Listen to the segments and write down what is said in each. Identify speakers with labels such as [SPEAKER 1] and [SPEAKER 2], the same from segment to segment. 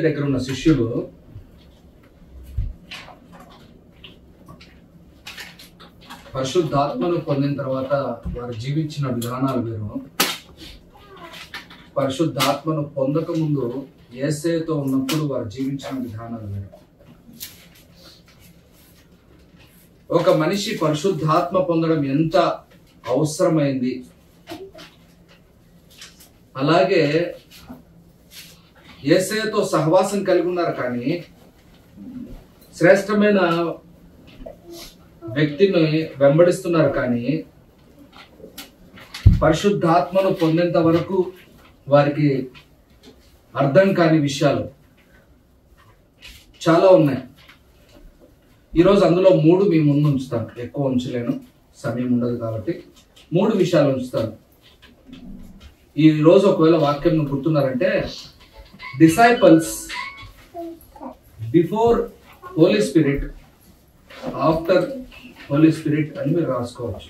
[SPEAKER 1] యేసయ్య దగ్గర ఉన్న శిష్యులు పరిశుద్ధాత్మను పొందిన తర్వాత వారు జీవించిన విధానాలు వేరు, పరిశుద్ధాత్మను పొందక ముందు యేసయ్యతో ఉన్నప్పుడు వారు జీవించిన విధానాలు వేరు. ఒక మనిషి పరిశుద్ధాత్మ పొందడం ఎంత అవసరమైంది, అలాగే యేసయ్యతో సహవాసం కలిగి ఉన్నారు కానీ శ్రేష్టమైన వ్యక్తిని వెంబడిస్తున్నారు కానీ పరిశుద్ధాత్మను పొందేంత వరకు వారికి అర్థం కాని విషయాలు చాలా ఉన్నాయి. ఈరోజు అందులో 3 మీ ముందు ఉంచుతాను, ఎక్కువ ఉంచలేను, సమయం ఉండదు కాబట్టి 3 విషయాలు ఉంచుతాను. ఈ రోజు ఒకవేళ వాక్యం గుర్తున్నారంటే disciples before Holy Spirit, after Holy Spirit అని మీరు రాసుకోవచ్చు.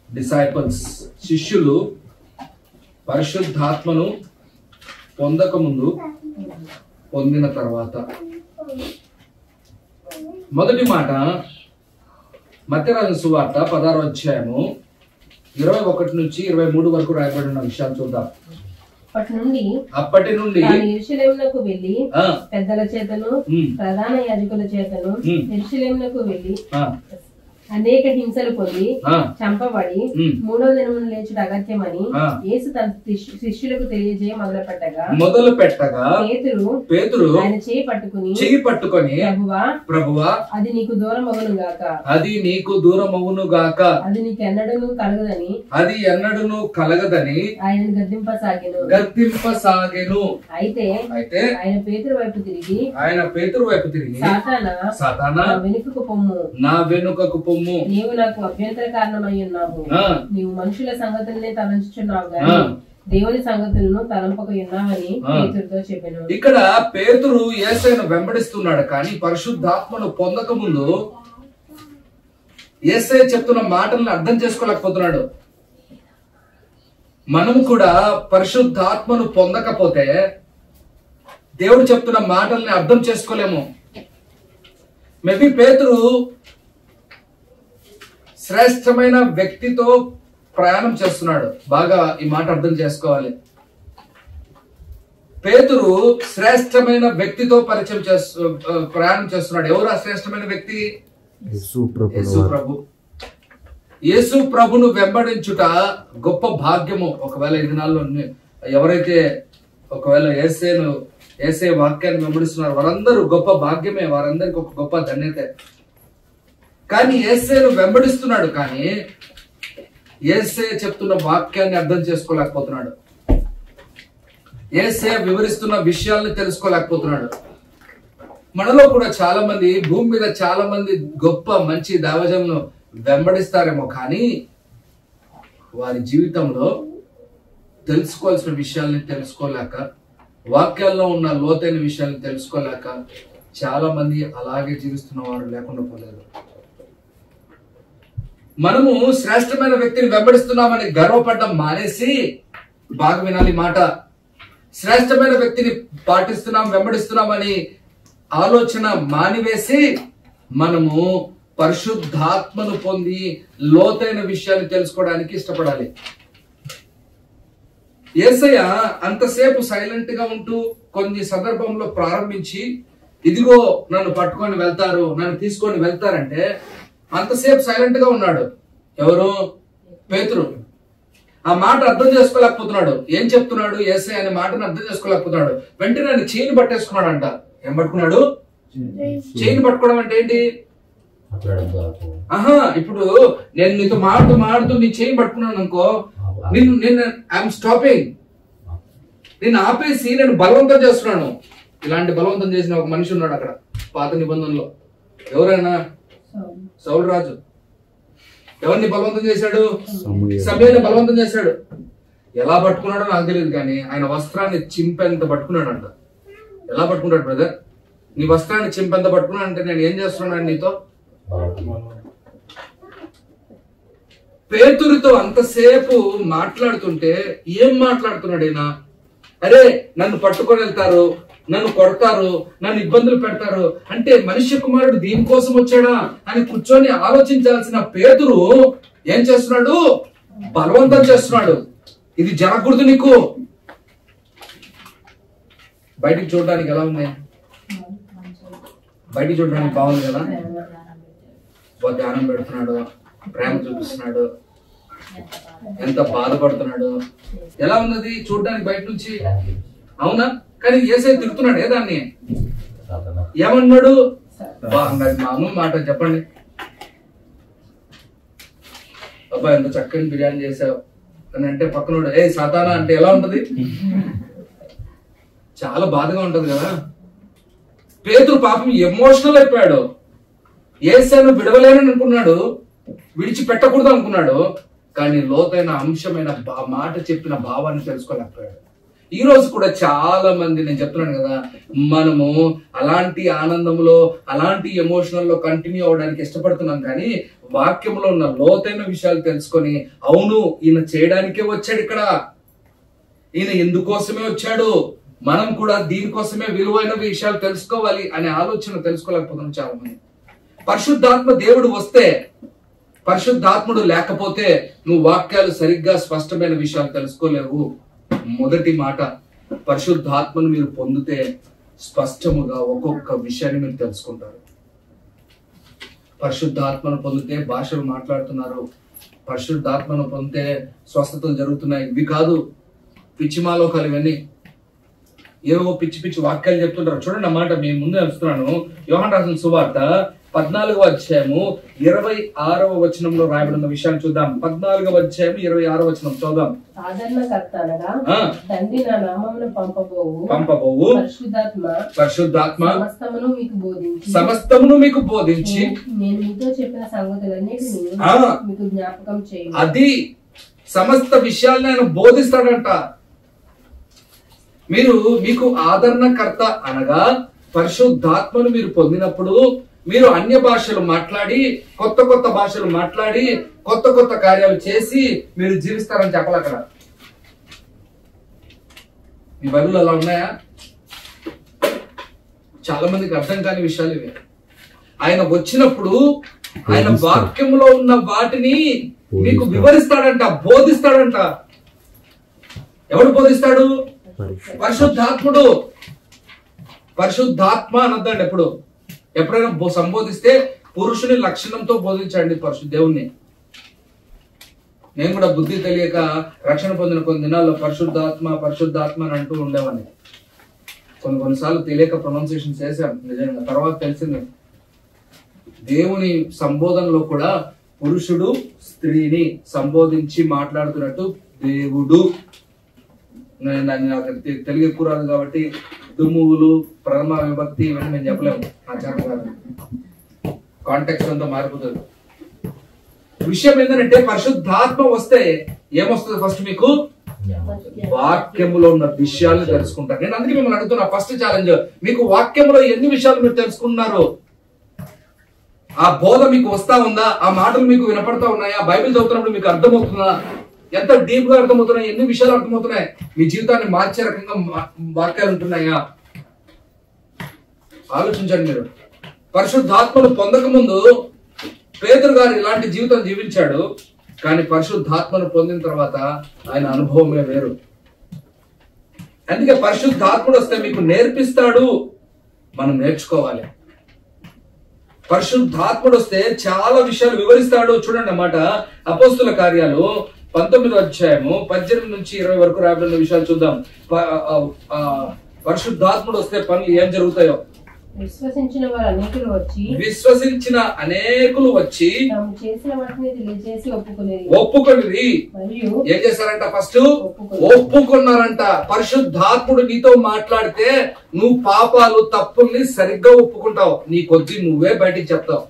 [SPEAKER 1] డిసైపుల్స్ శిష్యులు పరిశుద్ధాత్మను పొందక ముందు, పొందిన తర్వాత. మొదటి మాట మత్తయి రాసిన సువార్త 16వ అధ్యాయము 21 నుంచి 23 వరకు రాయబడిన విషయాలు చూద్దాం. అప్పటి నుండి
[SPEAKER 2] యెరూషలేమునకు వెళ్లి పెద్దల చేతను ప్రధాన యాజకుల చేతను యెరూషలేమునకు వెళ్లి అనేక హింసలు పొంది చంపబడి 3వ దినమున లేచుట అగత్యమని యేసు తన శిష్యులకు తెలియజేయ మొదలు పెట్టగా పేతురు ఆయన చేయి పట్టుకుని ప్రభువా అది నీకు దూరం అగును గాక, అది నీకు ఎన్నడూను కలగదని ఆయనను గద్దింపసాగెను. అయితే ఆయన పేతురు వైపు తిరిగి సాతానా నా వెనుకకు పొమ్ము, నీవు నాకు అభ్యంతర కారణమై ఉన్నావు. నీవు మనుషుల సంగతులనే తలంచుచున్నావు గాని దేవుని సంగతులను తలంపక ఉన్నావని పేతురుతో చెప్పాను. ఇక్కడ పేతురు యేసయ్యను వెంబడిస్తున్నాడు కానీ పరిశుద్ధాత్మను పొందక ముందు యేసయ్య చెప్తున్న మాటలను అర్థం చేసుకోలేకపోతున్నాడు. మనము కూడా పరిశుద్ధాత్మను పొందకపోతే దేవుడు చెప్తున్న మాటల్ని అర్థం చేసుకోలేము. మేబీ పేతురు శ్రేష్టమైన వ్యక్తితో ప్రయాణం చేస్తున్నాడు. బాగా ఈ మాట అర్థం చేసుకోవాలి. పేతురు శ్రేష్టమైన వ్యక్తితో ప్రయాణం చేస్తున్నాడు. ఎవరు ఆ శ్రేష్టమైన వ్యక్తి? యేసు ప్రభును వెంబడించుట గొప్ప భాగ్యము. ఒకవేళ ఈ దినాల్లో ఎవరైతే ఒకవేళ యేసయ్య వాక్యాన్ని వెంబడిస్తున్నారు వారందరూ గొప్ప భాగ్యమే, వారందరికి ఒక గొప్ప ధన్యత. కానీ యేసయ్యను వెంబడిస్తున్నాడు కానీ యేసయ్య చెప్తున్న వాక్యాన్ని అర్థం చేసుకోలేకపోతున్నాడు. యేసయ్య వివరిస్తున్న విషయాల్ని తెలుసుకోలేకపోతున్నాడు. మనలో కూడా చాలా మంది, భూమి మీద చాలా మంది గొప్ప మంచి దైవజనులను వెంబడిస్తారేమో కానీ వారి జీవితంలో తెలుసుకోవాల్సిన విషయాల్ని తెలుసుకోలేక, వాక్యాల్లో ఉన్న లోతైన విషయాల్ని తెలుసుకోలేక చాలా మంది అలాగే జీవిస్తున్న వారు లేకుండా పోలేదు. మనము శ్రేష్టమైన వ్యక్తిని వెంబడిస్తున్నామని గర్వపడడం మానేసి, బాగా వినాలి మాట, శ్రేష్టమైన వ్యక్తిని పాటిస్తున్నాం వెంబడిస్తున్నామని ఆలోచన మానివేసి మనము పరిశుద్ధాత్మను పొంది లోతైన విషయాన్ని తెలుసుకోవడానికి ఇష్టపడాలి. యేసయ్య అంతసేపు సైలెంట్ గా ఉంటూ కొన్ని సందర్భంలో ప్రారంభించి ఇదిగో నన్ను పట్టుకొని వెళ్తారు, నన్ను తీసుకొని వెళ్తారంటే అంతసేపు సైలెంట్ గా ఉన్నాడు. ఎవరు? పేతురు. ఆ మాట అర్థం చేసుకోలేకపోతున్నాడు. ఏం చెప్తున్నాడు యేసయ్య అనే మాటను అర్థం చేసుకోలేకపోతున్నాడు. వెంటనే ఆయన చెయ్యిని పట్టేసుకున్నాడు అంట. ఏం పట్టుకున్నాడు? చెయ్యిని పట్టుకోవడం అంటే ఏంటి? ఇప్పుడు నేను నీతో మాడుతూ నీ చెయ్యి పట్టుకున్నాను అనుకో, నేను ఐఎమ్ స్టాపింగ్, నేను ఆపేసి నేను బలవంతం చేస్తున్నాను. ఇలాంటి బలవంతం చేసిన ఒక మనిషి ఉన్నాడు అక్కడ పాత నిబంధనలో. ఎవరైనా? సౌలు రాజు. ఎవరిని బలవంతం చేశాడు? సమూయేలుని బలవంతం చేశాడు. ఎలా పట్టుకున్నాడో నాకు తెలియదు కానీ ఆయన వస్త్రాన్ని చింపెంత పట్టుకున్నాడంట. ఎలా పట్టుకుంటాడు బ్రదర్? నీ వస్త్రాన్ని చింపెంత పట్టుకున్నాడు అంటే నేను ఏం చేస్తున్నాను నీతో? పేతురుతో అంతసేపు మాట్లాడుతుంటే ఏం మాట్లాడుతున్నాడు ఈయన?
[SPEAKER 1] అరే నన్ను పట్టుకొని వెళ్తారు, నన్ను కొడతారు, నన్ను ఇబ్బందులు పెడతారు అంటే మనిషి కుమారుడు దీనికోసం వచ్చాడా అని కూర్చొని ఆలోచించాల్సిన పేతురు ఏం చేస్తున్నాడు? బలవంతం చేస్తున్నాడు. ఇది జరగకూడదు నీకు. బయటికి చూడడానికి ఎలా ఉంది? బయటికి చూడడానికి బాగుంది కదా? ధ్యానం పెడుతున్నాడు, ప్రేమ చూపిస్తున్నాడు, ఎంత బాధపడుతున్నాడు, ఎలా ఉన్నది చూడడానికి బయట నుంచి? అవునా? కానీ యేసయ్య తిరుగుతున్నాడు దాన్ని. ఏమన్నాడు? మామూలు మాట చెప్పండి, అబ్బా ఎంత చక్కని బిర్యానీ చేసావు అని అంటే పక్కనోడు ఏ సాతానా అంటే ఎలా ఉంటది? చాలా బాధగా ఉంటది కదా. పేతురు పాపం ఎమోషనల్ అయిపోయాడు. యేసయ్యను విడవలేనని అనుకున్నాడు, విడిచిపెట్టకూడదు అనుకున్నాడు, కానీ లోతైన అంశమైన మాట చెప్పిన భావాన్ని తెలుసుకోలేకపోయాడు. ఈ రోజు కూడా చాలా మంది, నేను చెప్తున్నాను కదా, మనము అలాంటి ఆనందంలో అలాంటి ఎమోషనల్ లో కంటిన్యూ అవడానికి ఇష్టపడుతున్నాం, కానీ వాక్యంలో ఉన్న లోతైన విషయాలు తెలుసుకొని అవును ఈయన చేయడానికే వచ్చాడు, ఇక్కడ ఈయన ఎందుకోసమే వచ్చాడు, మనం కూడా దీనికోసమే విలువైన విషయాలు తెలుసుకోవాలి అనే ఆలోచన తెలుసుకోలేకపోతున్నాం చాలా మంది. పరిశుద్ధాత్మ దేవుడు వస్తే, పరిశుద్ధాత్ముడు లేకపోతే నువ్వు వాక్యాలు సరిగ్గా స్పష్టమైన విషయాలు తెలుసుకోలేవు. మొదటి మాట, పరిశుద్ధాత్మను మీరు పొందితే స్పష్టముగా ఒక్కొక్క విషయాన్ని మీరు తెలుసుకుంటారు. పరిశుద్ధాత్మను పొందితే భాషలు మాట్లాడుతున్నారు, పరిశుద్ధాత్మను పొందితే స్వస్థతలు జరుగుతున్నాయి. ఇవి కాదు పిచ్చిమాలోకాలు, ఇవన్నీ ఏవో పిచ్చి పిచ్చి వాక్యాలు చెప్తుంటారు. చూడండి అన్నమాట, మీ ముందే వస్తున్నాను. యోహాను రాసిన సువార్త 14వ అధ్యాయము 26వ వచనంలో రాయబడిన విషయాన్ని చూద్దాం. 14వ అధ్యాయం 26వ వచనం చూద్దాం. పంపబోవు పరిశుద్ధాత్మ సమస్తమును మీకు బోధించి
[SPEAKER 3] నేను మీతో చెప్పిన సంగతులన్నిటిని మీకు జ్ఞాపకం చేయండి.
[SPEAKER 1] అది సమస్త విషయాలను ఆయన బోధిస్తాడంట. మీకు ఆదరణకర్త అనగా పరిశుద్ధాత్మను మీరు పొందినప్పుడు మీరు అన్య భాషలు మాట్లాడి, కొత్త కొత్త భాషలు మాట్లాడి, కొత్త కొత్త కార్యాలు చేసి మీరు జీవిస్తారని చెప్పాలి. అక్కడ మీ బైబిల్ అలా ఉన్నాయా? చాలా మందికి అర్థం కాని విషయాలు ఇవి. ఆయన వచ్చినప్పుడు ఆయన వాక్యంలో ఉన్న వాటిని మీకు వివరిస్తాడంట, బోధిస్తాడంట. ఎవడు బోధిస్తాడు? పరిశుద్ధాత్ముడు. పరిశుద్ధాత్మ అనొద్దండి. ఎప్పుడైనా సంబోధిస్తే పురుషుని లక్షణంతో బోధించండి దేవుణ్ణి. నేను కూడా బుద్ధి తెలియక రక్షణ పొందిన కొన్ని దినాల్లో పరిశుద్ధాత్మ పరిశుద్ధాత్మ అని అంటూ ఉండేవాడిని. కొన్నిసార్లు తెలియక ప్రొనౌన్సియేషన్ చేశాను నిజంగా. తర్వాత తెలిసింది దేవుని సంబోధనలో కూడా పురుషుడు స్త్రీని సంబోధించి మాట్లాడుతున్నట్టు దేవుడు. దాన్ని నాకు తెలుగు ఎక్కువ రాదు కాబట్టి దుమ్మువులు, ప్రథమ విభక్తి ఇవన్నీ మేము చెప్పలేము. నా చేత కాదు, కాంటెక్స్ట్ అంతా మారిపోతుంది. విషయం ఏంటంటే పరిశుద్ధాత్మ వస్తే ఏమొస్తుంది? ఫస్ట్ మీకు వాక్యములో ఉన్న విషయాలు తెలుసుకుంటారు. నేను అందుకే మిమ్మల్ని అడుగుతున్నా, ఫస్ట్ ఛాలెంజ్, మీకు వాక్యములో ఎన్ని విషయాలు మీరు తెలుసుకున్నారు? ఆ బోధ మీకు వస్తా ఉందా? ఆ మాటలు మీకు వినపడతా ఉన్నాయా? బైబిల్ చదువుతున్నప్పుడు మీకు అర్థమవుతుందా? ఎంత డీప్ గా అర్థమవుతున్నాయి? ఎన్ని విషయాలు అర్థమవుతున్నాయి? మీ జీవితాన్ని మార్చే రకంగా వాక్యాలు ఉంటున్నాయా? ఆలోచించండి మీరు. పరిశుద్ధాత్మను పొందక ముందు పేతురు గారు ఇలాంటి జీవితం జీవించాడు, కానీ పరిశుద్ధాత్మను పొందిన తర్వాత ఆయన అనుభవమే వేరు. అందుకే పరిశుద్ధాత్ముడు వస్తే మీకు నేర్పిస్తాడు, మనం నేర్చుకోవాలి. పరిశుద్ధాత్ముడు వస్తే చాలా విషయాలు వివరిస్తాడు. చూడండి అన్నమాట, అపోస్తుల కార్యాలు 19వ అధ్యాయము 18 నుంచి 20 వరకు రాబడిన విషయాలు చూద్దాం. పరిశుద్ధాత్ముడు వస్తే పనులు ఏం జరుగుతాయో.
[SPEAKER 3] విశ్వసించిన
[SPEAKER 1] అనేకులు వచ్చి
[SPEAKER 3] చేసిన వాటిని తెలియజేసి
[SPEAKER 1] ఒప్పుకొనిరి. ఏం చేశారంట? ఫస్ట్ ఒప్పుకున్నారంట. పరిశుద్ధాత్ముడు నీతో మాట్లాడితే నువ్వు పాపాలు తప్పుల్ని సరిగ్గా ఒప్పుకుంటావు. నీకొచ్చి నువ్వే బయటికి చెప్తావు.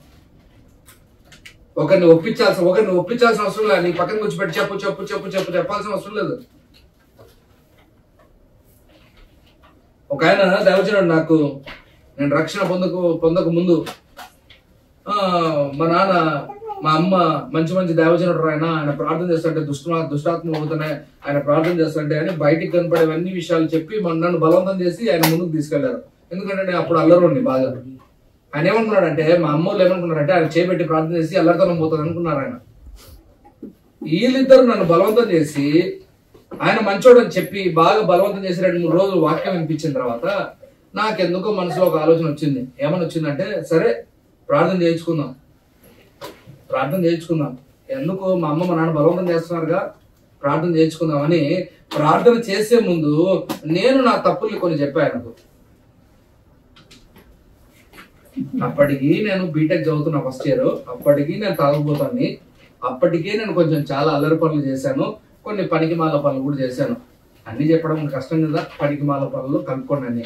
[SPEAKER 1] ఒకరిని ఒప్పించాల్సిన అవసరం లేదు. నీ పక్కన కూర్చోబెట్టి చెప్పు చెప్పు చెప్పు చెప్పు చెప్పాల్సిన అవసరం లేదు. ఒక ఆయన దైవజనుడు, నాకు నేను రక్షణ పొందక ముందు మా నాన్న మా అమ్మ మంచి మంచి దేవజనుడు ఆయన ప్రార్థన చేస్తుంటే దుష్టాత్మ అవుతున్నాయి, ఆయన ప్రార్థన చేస్తుంటే అని బయటికి కనపడేవన్నీ విషయాలు చెప్పి నన్ను బలవంతం చేసి ఆయన ముందుకు తీసుకెళ్లారు. ఎందుకంటే నేను అప్పుడు అల్లరుండి బాగా. ఆయన ఏమనుకున్నాడంటే, మా అమ్మ వాళ్ళు ఏమనుకున్నారంటే ఆయన చేపెట్టి ప్రార్థన చేసి అల్లరితనం పోతుంది అనుకున్నారు ఆయన. వీళ్ళిద్దరు నన్ను బలవంతం చేసి ఆయన మంచోడు అని చెప్పి బాగా బలవంతం చేసి 2-3 రోజులు వాక్యం వినిపించిన తర్వాత నాకెందుకో మనసులో ఒక ఆలోచన వచ్చింది. ఏమని వచ్చిందంటే, సరే ప్రార్థన చేయించుకుందాం. ఎందుకు మా అమ్మ మా నాన్న బలవంతం చేస్తున్నారుగా, ప్రార్థన చేయించుకుందామని ప్రార్థన చేసే ముందు నేను నా తప్పుల్ని కొన్ని చెప్పాను ఆయనకు. అప్పటికి నేను బీటెక్ చదువుతున్నా ఫస్ట్ ఇయర్. అప్పటికి నేను తాగుబోతాన్ని. అప్పటికే నేను కొంచెం చాలా అల్లరి పనులు చేశాను, కొన్ని పనికిమాల పనులు కూడా చేశాను. అన్ని చెప్పడం కష్టం కదా, పనికిమాల పనులు కనుక్కోండి అని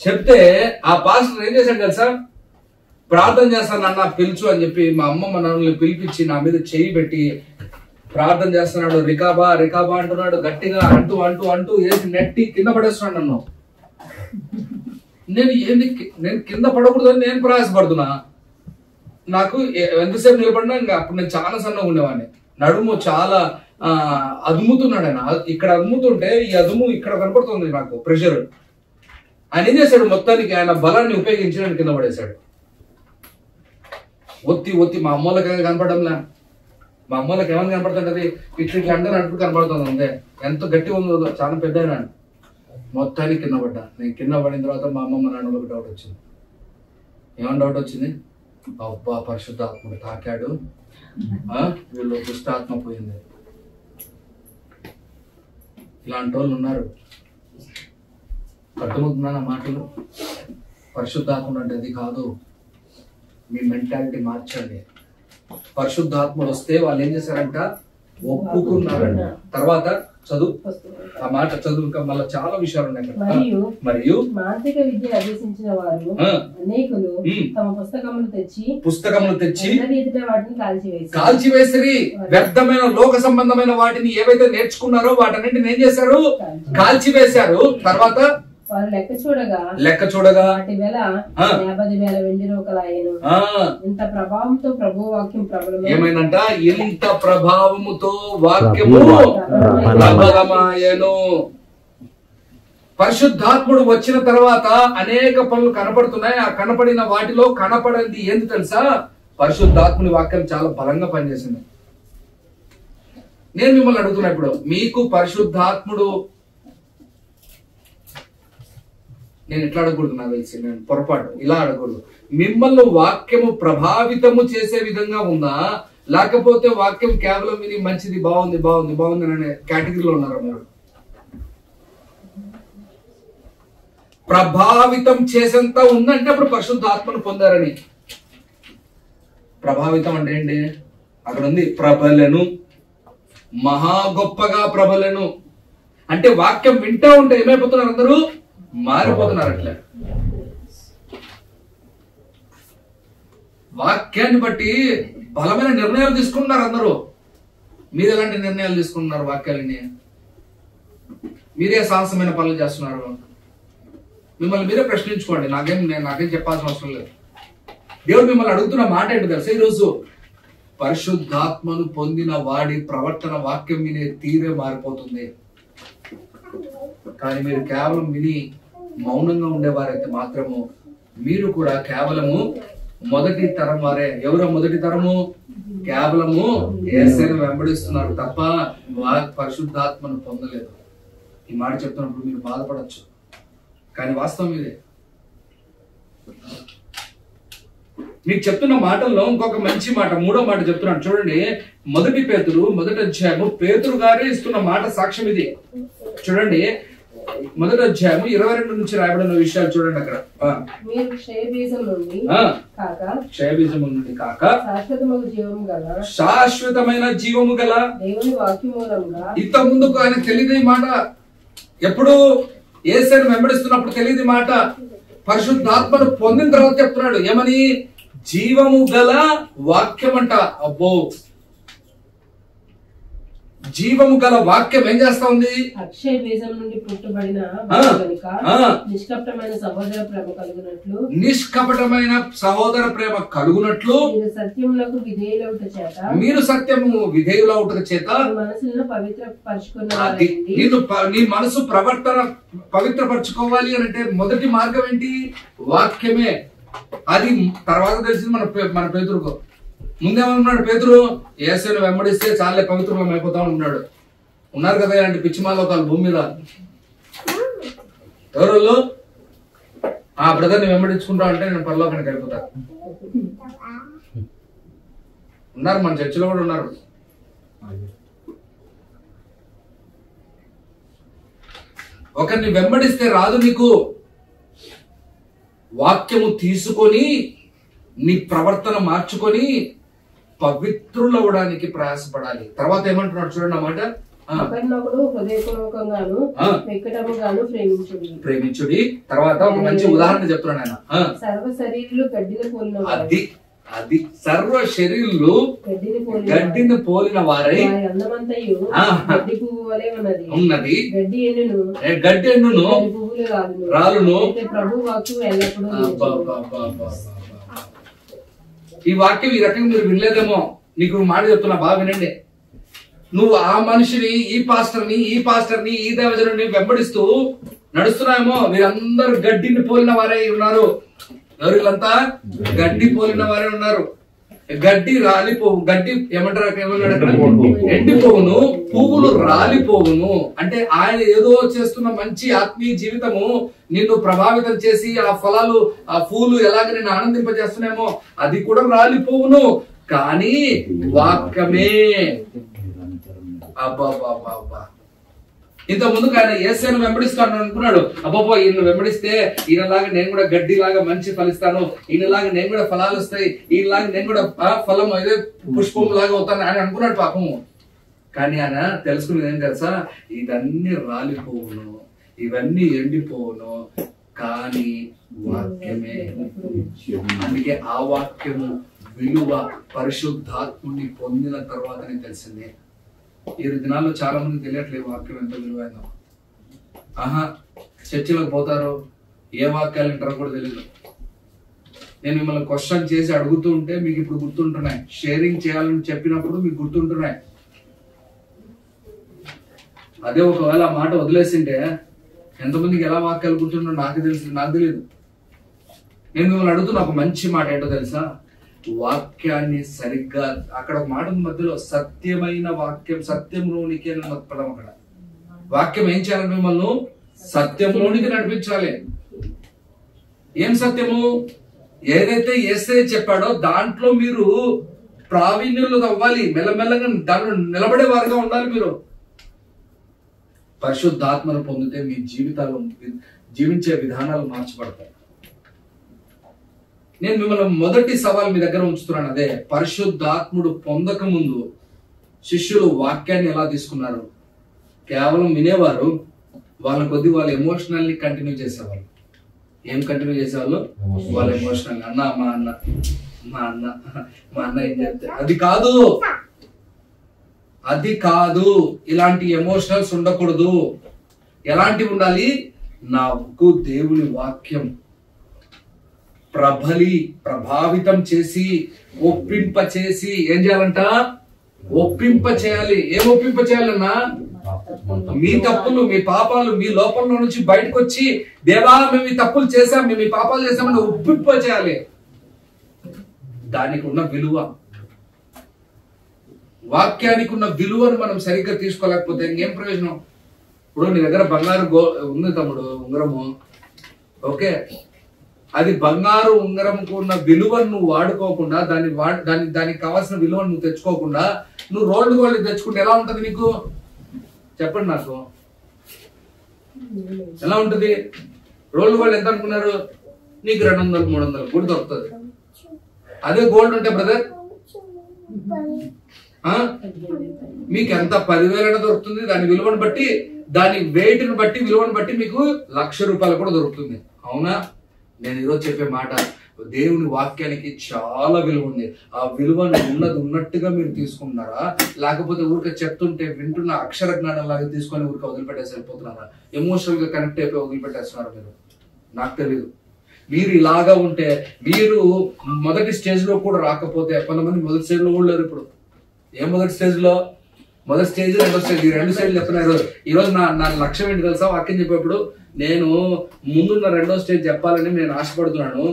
[SPEAKER 1] చెప్తే ఆ పాస్టర్ ఏం చేశాడు తెలుసా, ప్రార్థన చేస్తాను అన్న పిలుచు అని చెప్పి మా అమ్మ మా నాన్నని పిలిపించి నా మీద చేయి పెట్టి ప్రార్థన చేస్తున్నాడు. రికాబా రికాబా అంటున్నాడు గట్టిగా, అంటూ అంటూ అంటూ వేసి నెట్టి కింద పడేస్తున్నాడు నన్ను. నేను కింద పడకూడదని నేను ప్రయాసపడుతున్నా. నాకు ఎంతసేపు నిలబడినా ఇంకా అప్పుడు నేను చాలా సన్నగా ఉండేవాడిని. నడుము చాలా అదుముతున్నాడు ఆయన. ఇక్కడ అదుముతుంటే ఈ అదుము ఇక్కడ కనపడుతుంది నాకు ప్రెషర్. ఆయన ఏం చేశాడు, మొత్తానికి ఆయన బలాన్ని ఉపయోగించి నన్ను కింద పడేశాడు. ఒత్తి మా అమ్మోళ్ళకి కనపడంలా. మా అమ్మోళ్ళకి ఏమని కనపడుతుంటది, ఇట్లా అంటే నడుపు కనపడుతుంది అంతే. ఎంత గట్టి ఉందో, చాలా పెద్ద ఆయన. మొత్తానికి కింద పడ్డా. నేను కింద పడిన తర్వాత మా అమ్మమ్మ నాన్నలకు డౌట్ వచ్చింది. ఏమని డౌట్ వచ్చింది, అబ్బా పరిశుద్ధాత్ముడు తాకాడు, వీళ్ళు దుష్టాత్మ పోయింది. ఇలాంటి వాళ్ళు ఉన్నారు. అర్థమవుతున్నా నా మాటలు? పరిశుద్ధాత్ముడు అంటే అది కాదు. మీ మెంటాలిటీ మార్చండి. పరిశుద్ధాత్ముడు వస్తే వాళ్ళు ఏం చేశారంట, ఒప్పుకున్నారంట. తర్వాత చదువు, ఆ మాట చదువు, మళ్ళీ చాలా విషయాలు ఉన్నాయి. మరియు
[SPEAKER 3] మాంత్రిక విద్య అభ్యసించిన వారు అనేకులు తమ పుస్తకములు తెచ్చి వాటిని
[SPEAKER 1] కాల్చివేసిరి. వ్యర్థమైన లోక సంబంధమైన వాటిని ఏవైతే నేర్చుకున్నారో వాటన్నింటిని ఏం చేశారు, కాల్చివేశారు. తర్వాత
[SPEAKER 3] వారు
[SPEAKER 1] లెక్క చూడగా
[SPEAKER 3] వాటి వెల 50,000 వెండి రూకలాయెను. ఇంత ప్రభావంతో ప్రభు వాక్యం ప్రబలము.
[SPEAKER 1] ఏమైందంట, ఇంత ప్రభావముతో వాక్యము ప్రబలమాయెను. పరిశుద్ధాత్ముడు వచ్చిన తర్వాత అనేక పనులు కనపడుతున్నాయి. ఆ కనపడిన వాటిలో కనపడింది ఏంది తెలుసా, పరిశుద్ధాత్ముని వాక్యం చాలా బలంగా పనిచేసింది. నేను మిమ్మల్ని అడుగుతున్నా, ఇప్పుడు మీకు పరిశుద్ధాత్ముడు, నేను ఎట్లా అడగకూడదు నాకు తెలిసి, నేను పొరపాటు ఇలా అడగకూడదు. మిమ్మల్ని వాక్యము ప్రభావితము చేసే విధంగా ఉందా, లేకపోతే వాక్యం కేవలం విని మంచిది బాగుంది బాగుంది బాగుంది అనే కేటగిరీలో ఉన్నారా మీరు? ప్రభావితం చేసేంత ఉందంటే అప్పుడు పరిశుద్ధాత్మను పొందారని. ప్రభావితం అంటే ఏంటి, అక్కడ ఉంది ప్రబలను, మహా గొప్పగా ప్రబలను. అంటే వాక్యం వింటా ఉంటే ఏమైపోతున్నారు, అందరూ మారిపోతున్నారు. అట్లా వాక్యాన్ని బట్టి బలమైన నిర్ణయాలు తీసుకుంటున్నారు అందరూ. మీరు ఎలాంటి నిర్ణయాలు తీసుకుంటున్నారు? వాక్యాలని మీరే సాహసమైన పనులు చేస్తున్నారు. మిమ్మల్ని మీరే ప్రశ్నించుకోండి. నాకేం చెప్పాల్సిన అవసరం లేదు. దేవుడు మిమ్మల్ని అడుగుతున్న మాట ఏంటి తెలుసా ఈరోజు, పరిశుద్ధాత్మను పొందిన వాడి ప్రవర్తన వాక్యం వినే తీరే మారిపోతుంది. కానీ మీరు కేవలం విని మౌనంగా ఉండేవారైతే మాత్రము మీరు కూడా కేవలము మొదటి తరం వారే. ఎవరో మొదటి తరము, కేవలము యేసుని వెంబడిస్తున్నారు తప్ప పరిశుద్ధాత్మను పొందలేదు. ఈ మాట చెప్తున్నప్పుడు మీరు బాధపడచ్చు, కానీ వాస్తవం ఇదే. మీకు చెప్తున్న మాటల్లో ఇంకొక మంచి మాట, 3వ మాట చెప్తున్నాను చూడండి. 1 పేతురు 1వ అధ్యాయము, పేతురు గారే ఇస్తున్న మాట సాక్ష్యం ఇది. చూడండి 1వ అధ్యాయము 22 నుంచి రాయబడిన విషయాలు చూడండి. అక్కడ
[SPEAKER 3] మీరు క్షయబీజం నుండి కాక
[SPEAKER 1] శాశ్వతమైన జీవము గల
[SPEAKER 3] దేవుని వాక్యం మూలంగా.
[SPEAKER 1] ఇంత ముందుకు ఆయన తెలియదు ఈ మాట. ఎప్పుడు యేసుని వెంబడిస్తున్నప్పుడు తెలియదు మాట. పరిశుద్ధాత్మను పొందిన తర్వాత చెప్తున్నాడు ఏమని, జీవము గల వాక్యం అంట. అబ్బో,
[SPEAKER 2] జీవము గల వాక్యం ఏం చేస్తా ఉంది?
[SPEAKER 3] అక్షయ బీజం నుండి పుట్టబడిన నిష్కపటమైన సహోదర ప్రేమ కలుగునట్లు,
[SPEAKER 2] నిష్కపటమైన సహోదర ప్రేమ కలుగునట్లు
[SPEAKER 3] మీరు సత్యములకు విధేయులవుట చేత,
[SPEAKER 2] మీరు సత్యము విధేయులవుట చేత
[SPEAKER 3] మనసులను పవిత్రపరచుకున్న
[SPEAKER 2] నీ మనసు ప్రవర్తన పవిత్రపరచుకోవాలి అని అంటే మొదటి మార్గం ఏంటి? వాక్యమే. అది తర్వాత తెలిసింది మన పేతురుకు. ముందేమన్నాడు పేతురు? యేసుని వెంబడిస్తే చాలే పవిత్రం అయిపోతా ఉన్నాడు. ఉన్నారు కదా ఇలాంటి పిచ్చిమాలోకాలు భూమి మీద. ఎవరు? ఆ బ్రదర్ని వెంబడించుకుంటా అంటే నేను పరలోకానికి వెళ్ళిపోతా. ఉన్నారు, మన చర్చిలో కూడా ఉన్నారు. ఒకరిని వెంబడిస్తే రాదు నీకు. వాక్యము తీసుకొని నీ ప్రవర్తన మార్చుకొని పవిత్రులవడానికి ప్రయాసపడాలి. తర్వాత ఏమంటున్నాడు చూడండి అన్నమాట. ప్రేమించుడి. తర్వాత ఒక మంచి ఉదాహరణ చెప్తున్నాడు ఆయన.
[SPEAKER 3] సర్వ శరీరులు గడ్డిని పోలిన
[SPEAKER 2] అది సర్వ శరీరులు గడ్డిని పోలిన వారై
[SPEAKER 3] గడ్డి పువ్వు వలె
[SPEAKER 2] ఉన్నది.
[SPEAKER 3] గడ్డి
[SPEAKER 2] ఎండును
[SPEAKER 3] పువ్వులు
[SPEAKER 2] రాలును.
[SPEAKER 3] ప్రభు వాక్యం ఎల్లప్పుడూ.
[SPEAKER 2] ఈ వాక్యం ఈ రకంగా మీరు వినలేదేమో. నీకు మాట చెప్తున్నా, బాగా వినండి. నువ్వు ఆ మనిషిని, ఈ పాస్టర్ని ఈ దేవజనుని వెంబడిస్తూ నడుస్తున్నాయేమో. వీరందరూ గడ్డిని పోలిన వారే ఉన్నారు. ఎవరు వీళ్ళంతా? గడ్డి పోలిన వారే ఉన్నారు. గడ్డి రాలిపోవు. గడ్డి ఏమంటారు? ఎండిపోవును, పువ్వులు రాలిపోవును. అంటే ఆయన ఏదో చేస్తున్న మంచి ఆత్మీయ జీవితము నిన్ను ప్రభావితం చేసి ఆ ఫలాలు, ఆ పూలు ఎలాగ నిన్ను ఆనందింపజేస్తున్నామో అది కూడా రాలిపోవును. కానీ వాక్యమే. అబ్బా, ఇంత ముందుకు ఆయన యేసుని వెంబడిస్తాను అనుకున్నాడు. అబ్బో ఈయన వెంబడిస్తే ఈయనలాగా నేను కూడా గడ్డిలాగా మంచి ఫలిస్తాను, ఈయనలాగా నేను కూడా ఫలాలు వస్తాయి, ఈయనలాగా నేను కూడా ఫలం అదే పుష్పం లాగా అవుతాను అని అనుకున్నాడు పాపము. కానీ ఆయన తెలుసుకున్నది ఏం తెలుసా? ఇవన్నీ రాలిపోవును, ఇవన్నీ ఎండిపోవును, కానీ వాక్యమే. అందుకే ఆ వాక్యము విలువ పరిశుద్ధాత్ముని పొందిన తర్వాతనే తెలిసిందే. ఈ దినాల్లో చాలా మంది తెలియట్లేదు వాక్యం ఎంత విలువైందో. చర్చిలోకి పోతారు, ఏ వాక్యాలు వింటారో కూడా తెలియదు. నేను మిమ్మల్ని క్వశ్చన్ చేసి అడుగుతూ ఉంటే మీకు ఇప్పుడు గుర్తుంటున్నాయి. షేరింగ్ చేయాలని చెప్పినప్పుడు మీకు గుర్తుంటున్నాయి. అదే ఒకవేళ ఆ మాట వదిలేసింటే ఎంతమందికి ఎలా వాక్యాలు గుర్తుంటో నాకు తెలియదు. నేను మిమ్మల్ని అడుగుతున్నా ఒక మంచి మాట ఏంటో తెలుసా? వాక్యాన్ని సరిగ్గా, అక్కడ ఒక మాట మధ్యలో సత్యమైన వాక్యం, సత్యంలోనికి అని పదం. అక్కడ వాక్యం ఏం చేయాలి? మిమ్మల్ని సత్యంలోనికి నడిపించాలి. ఏం సత్యము? ఏదైతే యేసయ్య చెప్పాడో దాంట్లో మీరు ప్రావీణ్యులు అవ్వాలి. మెల్లమెల్లగా దాంట్లో నిలబడే వారుగా ఉండాలి. మీరు పరిశుద్ధాత్మను పొందితే మీ జీవితాలు, జీవించే విధానాలు మార్చబడతాయి. నేను మిమ్మల్ని మొదటి సవాల్ మీ దగ్గర ఉంచుతున్నాను. అదే, పరిశుద్ధాత్ముడు పొందక ముందు శిష్యులు వాక్యాన్ని ఎలా తీసుకున్నారు? కేవలం వినేవారు. వాళ్ళ కొద్ది వాళ్ళు ఎమోషనల్లీ కంటిన్యూ చేసేవాళ్ళు. ఏం కంటిన్యూ చేసేవాళ్ళు? వాళ్ళ ఎమోషనల్. మా అన్న ఏం చెప్తే అది కాదు. ఇలాంటి ఎమోషనల్స్ ఉండకూడదు. ఎలాంటివి ఉండాలి? నాకు దేవుని వాక్యం ప్రభావితం చేసి, ఒప్పింప చేసి, ఏం చేయాలంట? ఒప్పింప చేయాలి. ఏం ఒప్పింప చేయాలన్నా? మీ తప్పులు, మీ పాపాలు, మీ లోపంలో నుంచి బయటకు వచ్చి, దేవా మేము ఈ తప్పులు చేశాం, మేము ఈ పాపాలు చేశామని ఒప్పింప చేయాలి. దానికి ఉన్న విలువ, వాక్యానికి ఉన్న విలువను మనం సరిగ్గా తీసుకోలేకపోతే ఇంకేం ప్రయోజనం? ఇప్పుడు నీ దగ్గర బంగారు ఉంది తమ్ముడు, ఉంగరము, ఓకే, అది బంగారు ఉంగరంకు ఉన్న విలువను నువ్వు వాడుకోకుండా, దానికి కావాల్సిన విలువను నువ్వు తెచ్చుకోకుండా నువ్వు రోల్డ్ గోల్డ్ తెచ్చుకుంటే ఎలా ఉంటది నీకు? చెప్పండి నాకు, ఎలా ఉంటది? రోల్డ్ గోల్డ్ ఎంత అనుకున్నారు? నీకు 200-300 కూడా దొరుకుతుంది. అదే గోల్డ్ ఉంటే బ్రదర్ మీకు ఎంత 10,000 దొరుకుతుంది. దాని విలువను బట్టి, దాని వెయిట్ని బట్టి, విలువను బట్టి మీకు 1,00,000 రూపాయలు కూడా దొరుకుతుంది. అవునా? నేను ఈరోజు చెప్పే మాట,
[SPEAKER 1] దేవుని వాక్యానికి చాలా విలువ ఉంది. ఆ విలువను ఉన్నట్టుగా మీరు తీసుకుంటున్నారా, లేకపోతే ఊరికే చెప్తుంటే వింటున్న అక్షర జ్ఞానం లాగా తీసుకొని ఊరికే వదిలిపెట్టేసి వెళ్ళిపోతున్నారా? ఎమోషనల్ గా కనెక్ట్ అయిపోయి వదిలిపెట్టేస్తున్నారు మీరు? నాకు తెలియదు. మీరు ఇలాగా ఉంటే మీరు మొదటి స్టేజ్ లో కూడా రాకపోతే, కొంతమంది మొదటి స్టేజ్ లో కూడా లేరు ఇప్పుడు. మొదటి స్టేజ్ లో, మొదటి స్టేజ్ రెండో స్టేజ్, ఈ 2 స్టేజ్లు చెప్తున్నారు. ఈ రోజు నా లక్ష్యం ఏంటి తెలుసా? వాక్యం చెప్పేప్పుడు నేను ముందున్న రెండో స్టేజ్ చెప్పాలని నేను ఆశపడుతున్నాను.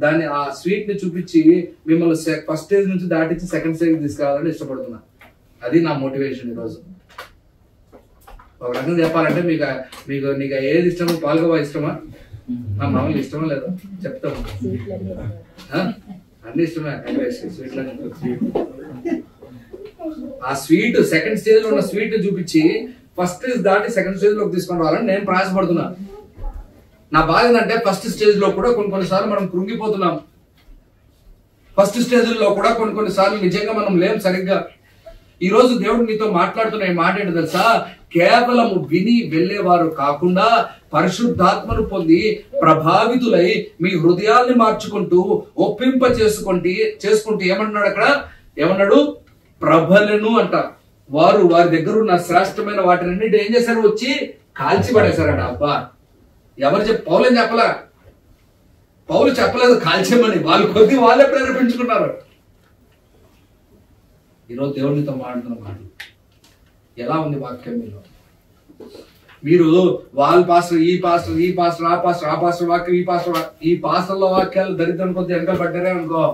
[SPEAKER 1] దాన్ని ఆ స్వీట్ ని చూపించి మిమ్మల్ని ఫస్ట్ స్టేజ్ నుంచి దాటించి సెకండ్ స్టేజ్ తీసుకురావాలని ఇష్టపడుతున్నా. అది నా మోటివేషన్ ఈరోజు. ఒక రకంగా చెప్పాలంటే నీకు ఏది ఇష్టమో? పాల్గొవా ఇష్టమా? మామూలు ఇష్టమా లేదా చెప్తాము. అన్ని ఇష్టమే. ఆ స్వీట్ సెకండ్ స్టేజ్ లో ఉన్న స్వీట్ చూపించి ఫస్ట్ స్టేజ్ దాటి సెకండ్ స్టేజ్ లోకి తీసుకొని రావాలని నేను ప్రయాసపడుతున్నా. నా బాధ ఏంటంటే ఫస్ట్ స్టేజ్ లో కూడా కొన్నిసార్లు మనం కృంగిపోతున్నాం. ఫస్ట్ స్టేజ్ లో కూడా కొన్నిసార్లు నిజంగా మనం లేం సరిగ్గా. ఈ రోజు దేవుడు నీతో మాట్లాడుతున్న ఈ మాట ఏంటో తెలుసా? కేవలం విని వెళ్ళేవారు కాకుండా పరిశుద్ధాత్మను పొంది ప్రభావితులై మీ హృదయాల్ని మార్చుకుంటూ ఒప్పింప చేసుకుంటూ ఏమంటున్నాడు అక్కడ? ఏమన్నాడు? ప్రభలను అంట. వారి దగ్గర ఉన్న శ్రేష్టమైన వాటిని ఏం చేశారు? వచ్చి కాల్చి పడేశారట. అబ్బా, ఎవరు పౌలేం చెప్పలా? పౌలు చెప్పలేదు కాల్చేమని. వాళ్ళు కొద్ది వాళ్ళే ప్రేరేపించుకున్నారు. ఈరోజు దేవునితో మాట్లాడుతున్న మాటలు ఎలా ఉంది వాక్యం? మీరు వాళ్ళ పాస్టర్, ఈ పాస్టర్, ఆ పాస్టర్ వాక్యం, ఈ పాస్టర్ల వాక్యాలు దరిద్రం కొద్ది వెనక పడ్డారే అనుకో,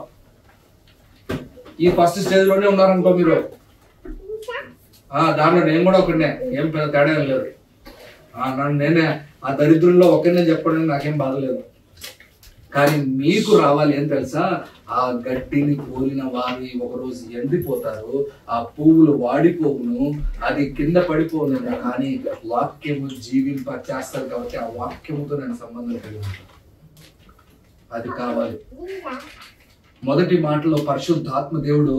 [SPEAKER 1] ఈ ఫస్ట్ స్టేజ్ లోనే ఉన్నారనుకో మీరు. దాంట్లో నేను కూడా ఒకనే, ఏం పెద్ద తేడా ఏం లేదు. నేనే ఆ దరిద్రంలో ఒకరినే చెప్పడానికి నాకేం బాధ లేదు. కానీ మీకు రావాలి ఏం తెలుసా? ఆ గడ్డిని పోలిన వారు ఒకరోజు ఎండిపోతారు, ఆ పువ్వులు వాడిపోవును, అది కింద పడిపోను, కానీ వాక్యము జీవింప చేస్తారు. కాబట్టి ఆ వాక్యముతో నేను సంబంధం కలిగి ఉంటాను. అది కావాలి. మొదటి మాటలో పరిశుద్ధాత్మ దేవుడు